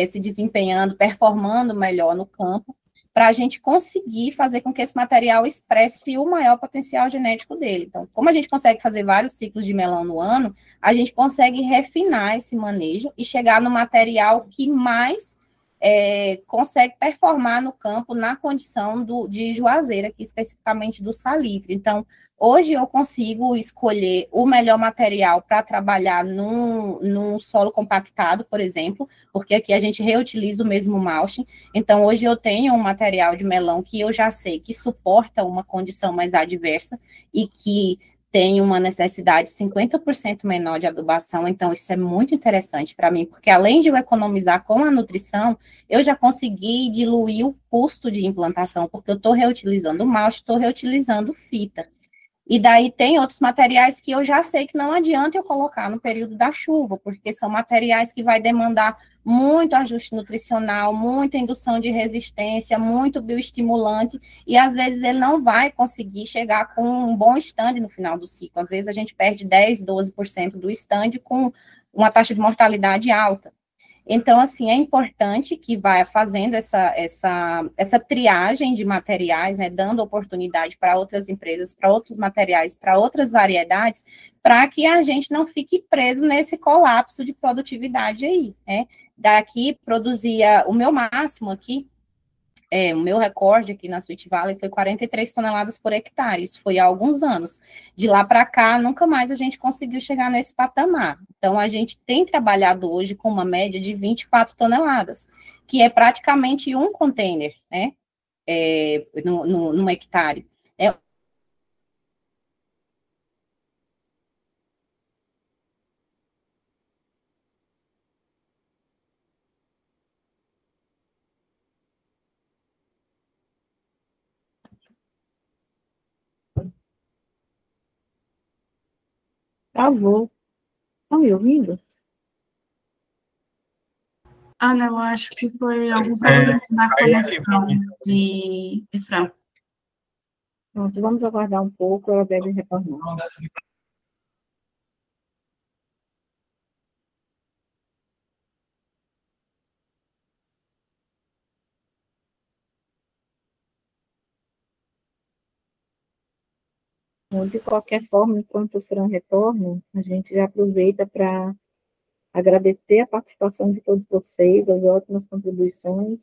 se desempenhando, performando melhor no campo, para a gente conseguir fazer com que esse material expresse o maior potencial genético dele. Então, como a gente consegue fazer vários ciclos de melão no ano, a gente consegue refinar esse manejo e chegar no material que mais consegue performar no campo na condição de Juazeiro, aqui especificamente do salitre. Então, hoje eu consigo escolher o melhor material para trabalhar num solo compactado, por exemplo, porque aqui a gente reutiliza o mesmo mulching. Então, hoje eu tenho um material de melão que eu já sei que suporta uma condição mais adversa e que tem uma necessidade 50% menor de adubação, então isso é muito interessante para mim, porque além de eu economizar com a nutrição, eu já consegui diluir o custo de implantação, porque eu estou reutilizando malte, estou reutilizando fita. E daí tem outros materiais que eu já sei que não adianta eu colocar no período da chuva, porque são materiais que vai demandar muito ajuste nutricional, muita indução de resistência, muito bioestimulante, e às vezes ele não vai conseguir chegar com um bom stand no final do ciclo. Às vezes a gente perde 10, 12% do stand com uma taxa de mortalidade alta. Então, assim, é importante que vá fazendo essa triagem de materiais, né, dando oportunidade para outras empresas, para outros materiais, para outras variedades, para que a gente não fique preso nesse colapso de produtividade aí, né? Daqui, produzia, o meu máximo aqui, o meu recorde aqui na Sweet Valley foi 43 toneladas por hectare, isso foi há alguns anos. De lá para cá, nunca mais a gente conseguiu chegar nesse patamar. Então, a gente tem trabalhado hoje com uma média de 24 toneladas, que é praticamente um container, né, num hectare. Travou. Estão me ouvindo? Ana, eu acho que foi algum problema na conexão de Fran. Pronto, vamos aguardar um pouco, ela deve retornar. Bom, de qualquer forma, enquanto o Fran retorna, a gente já aproveita para agradecer a participação de todos vocês, as ótimas contribuições,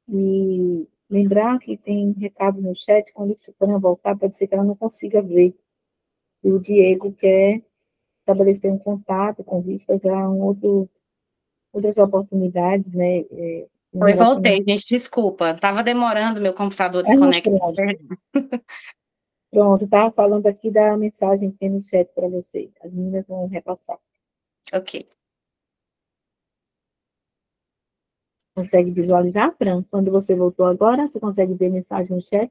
e lembrar que tem recado no chat, quando o Fran voltar, pode ser que ela não consiga ver. E o Diego quer estabelecer um contato com vistas a outras oportunidades, né? Oi, voltei, gente, desculpa, estava demorando meu computador desconectar. Pronto, estava falando aqui da mensagem que tem no chat para vocês. As meninas vão repassar. Ok. Consegue visualizar, Fran? Quando você voltou agora, você consegue ver mensagem no chat?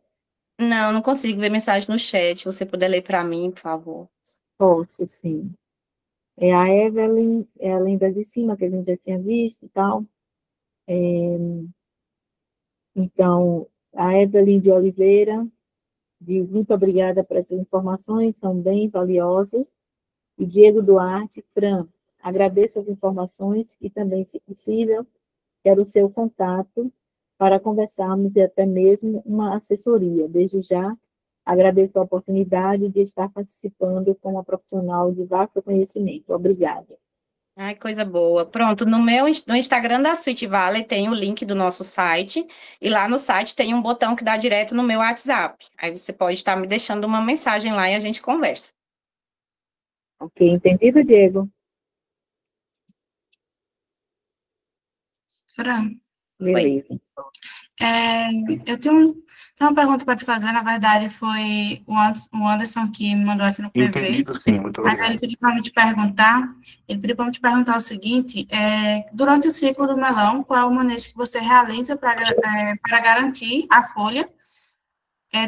Não consigo ver mensagem no chat. Se você puder ler para mim, por favor. Posso, sim. É a Evelyn, é a lenda de cima, que a gente já tinha visto e tal. Então, a Evelyn de Oliveira diz: muito obrigada por essas informações, são bem valiosas. E Diego Duarte, Fran, agradeço as informações e também, se possível, quero o seu contato para conversarmos e até mesmo uma assessoria. Desde já, agradeço a oportunidade de estar participando com uma profissional de vasto conhecimento. Obrigada. Ai, coisa boa. Pronto, no Instagram da Sweet Valley tem o link do nosso site, e lá no site tem um botão que dá direto no meu WhatsApp. Aí você pode estar me deixando uma mensagem lá e a gente conversa. Ok, entendido, Diego? Fran. Beleza. Eu tenho uma pergunta para te fazer, na verdade, foi o Anderson que me mandou aqui no PV. Entendido, sim, muito obrigado. Mas ele pediu para me te perguntar o seguinte: durante o ciclo do melão, qual é o manejo que você realiza para garantir a folha?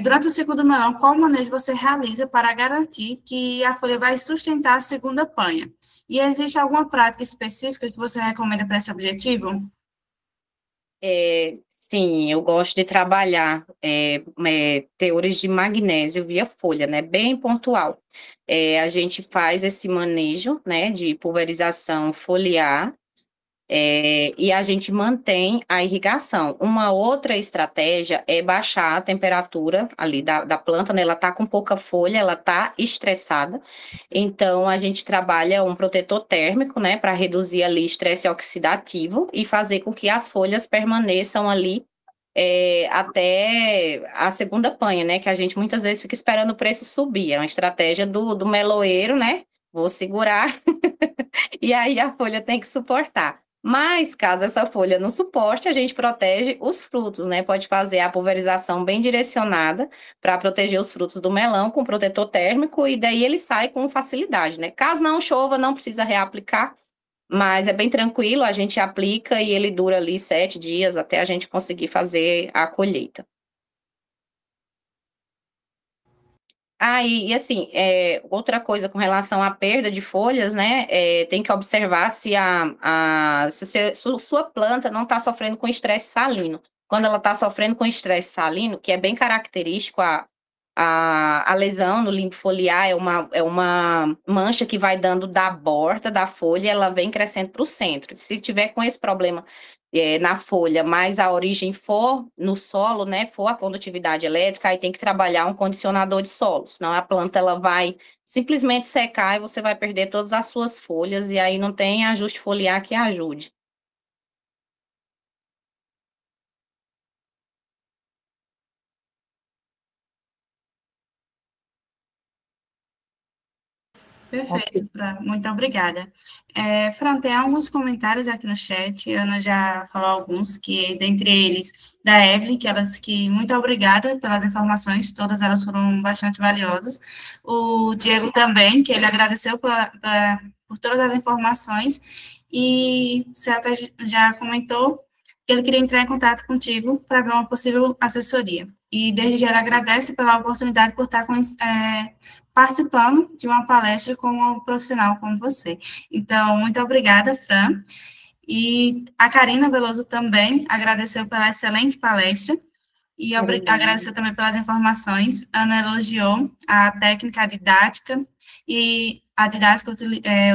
Durante o ciclo do melão, qual manejo você realiza para garantir que a folha vai sustentar a segunda panha? E existe alguma prática específica que você recomenda para esse objetivo? Sim, eu gosto de trabalhar teores de magnésio via folha, né, bem pontual. A gente faz esse manejo, né, de pulverização foliar, e a gente mantém a irrigação. Uma outra estratégia é baixar a temperatura ali da planta, né? Ela está com pouca folha, ela está estressada, então a gente trabalha um protetor térmico, né, para reduzir ali estresse oxidativo e fazer com que as folhas permaneçam ali até a segunda panha, né, que a gente muitas vezes fica esperando o preço subir. É uma estratégia do meloeiro, né? Vou segurar e aí a folha tem que suportar. Mas, caso essa folha não suporte, a gente protege os frutos, né? Pode fazer a pulverização bem direcionada para proteger os frutos do melão com protetor térmico e daí ele sai com facilidade, né? Caso não chova, não precisa reaplicar, mas é bem tranquilo, a gente aplica e ele dura ali 7 dias até a gente conseguir fazer a colheita. E assim, outra coisa com relação à perda de folhas, né, tem que observar se sua planta não está sofrendo com estresse salino. Quando ela está sofrendo com estresse salino, que é bem característico, a lesão no limbo foliar é uma mancha que vai dando da borda da folha, ela vem crescendo para o centro. Se tiver com esse problema na folha, mas a origem for no solo, né, for a condutividade elétrica, aí tem que trabalhar um condicionador de solo, senão a planta ela vai simplesmente secar e você vai perder todas as suas folhas e aí não tem ajuste foliar que ajude. Perfeito, Fran. Muito obrigada. Fran, tem alguns comentários aqui no chat, a Ana já falou alguns, que dentre eles, da Evelyn, que muito obrigada pelas informações, todas elas foram bastante valiosas. O Diego também, que ele agradeceu por todas as informações, e você até já comentou que ele queria entrar em contato contigo para ver uma possível assessoria. E desde já ele agradece pela oportunidade por estar participando de uma palestra com um profissional como você. Então, muito obrigada, Fran. E a Karina Veloso também agradeceu pela excelente palestra e agradeceu também pelas informações. Ana elogiou a técnica didática e a didática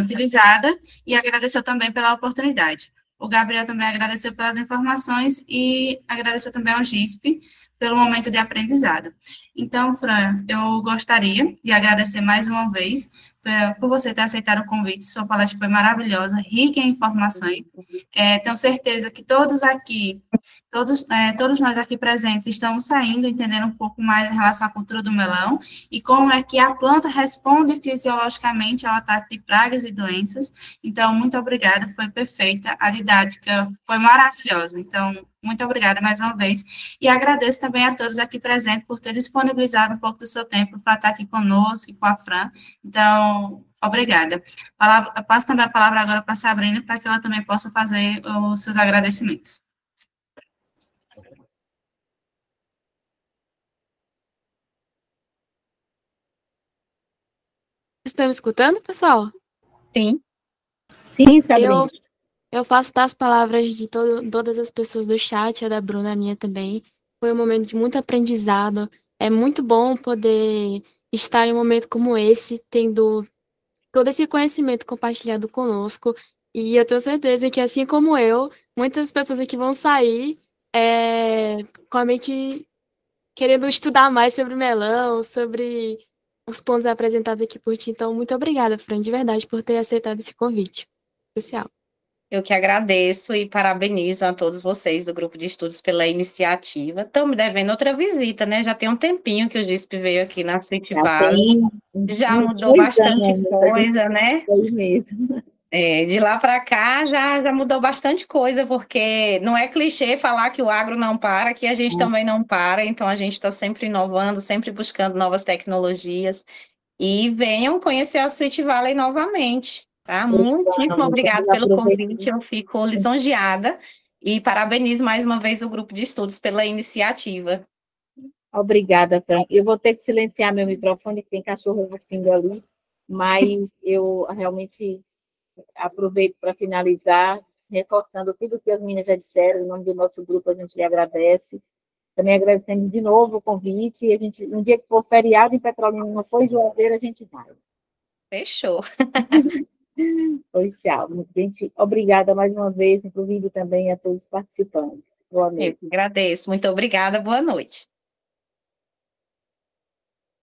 utilizada e agradeceu também pela oportunidade. O Gabriel também agradeceu pelas informações e agradeceu também ao GISP pelo momento de aprendizado. Então, Fran, eu gostaria de agradecer mais uma vez por você ter aceitado o convite. Sua palestra foi maravilhosa, rica em informações. Tenho certeza que todos nós aqui presentes estamos saindo, entendendo um pouco mais em relação à cultura do melão e como é que a planta responde fisiologicamente ao ataque de pragas e doenças. Então, muito obrigada, foi perfeita. A didática foi maravilhosa. Então, muito obrigada mais uma vez. E agradeço também a todos aqui presentes por ter disponibilizado um pouco do seu tempo para estar aqui conosco e com a Fran. Então, obrigada. Eu passo também a palavra agora para a Sabrina, para que ela também possa fazer os seus agradecimentos. Estão me escutando, pessoal? Sim. Sim, Sabrina. Eu faço das palavras de todas as pessoas do chat, a da Bruna, a minha também. Foi um momento de muito aprendizado. É muito bom poder estar em um momento como esse, tendo todo esse conhecimento compartilhado conosco. E eu tenho certeza que, assim como eu, muitas pessoas aqui vão sair com a mente querendo estudar mais sobre melão, sobre os pontos apresentados aqui por ti. Então, muito obrigada, Fran, de verdade, por ter aceitado esse convite. Crucial. Eu que agradeço e parabenizo a todos vocês do Grupo de Estudos pela iniciativa. Estão me devendo outra visita, né? Já tem um tempinho que o GISP veio aqui na Sweet Valley. Já mudou bastante coisa, né? Foi mesmo. De lá para cá já mudou bastante coisa, porque não é clichê falar que o agro não para, que a gente também não para, então a gente está sempre inovando, sempre buscando novas tecnologias. E venham conhecer a Sweet Valley novamente. Tá? Muitíssimo obrigada pelo convite, eu fico lisonjeada e parabenizo mais uma vez o Grupo de Estudos pela iniciativa. Obrigada, Fran. Eu vou ter que silenciar meu microfone, que tem cachorro latindo ali, mas eu realmente aproveito para finalizar, reforçando tudo que as meninas já disseram, em nome do nosso grupo a gente lhe agradece. Também agradecendo de novo o convite, e a gente, um dia que for feriado em Petrolina, não foi Juazeiro, a gente vai. Fechou. Pois tchau. Gente, obrigada mais uma vez, inclusive também a todos os participantes. Boa noite. Eu agradeço. Muito obrigada. Boa noite.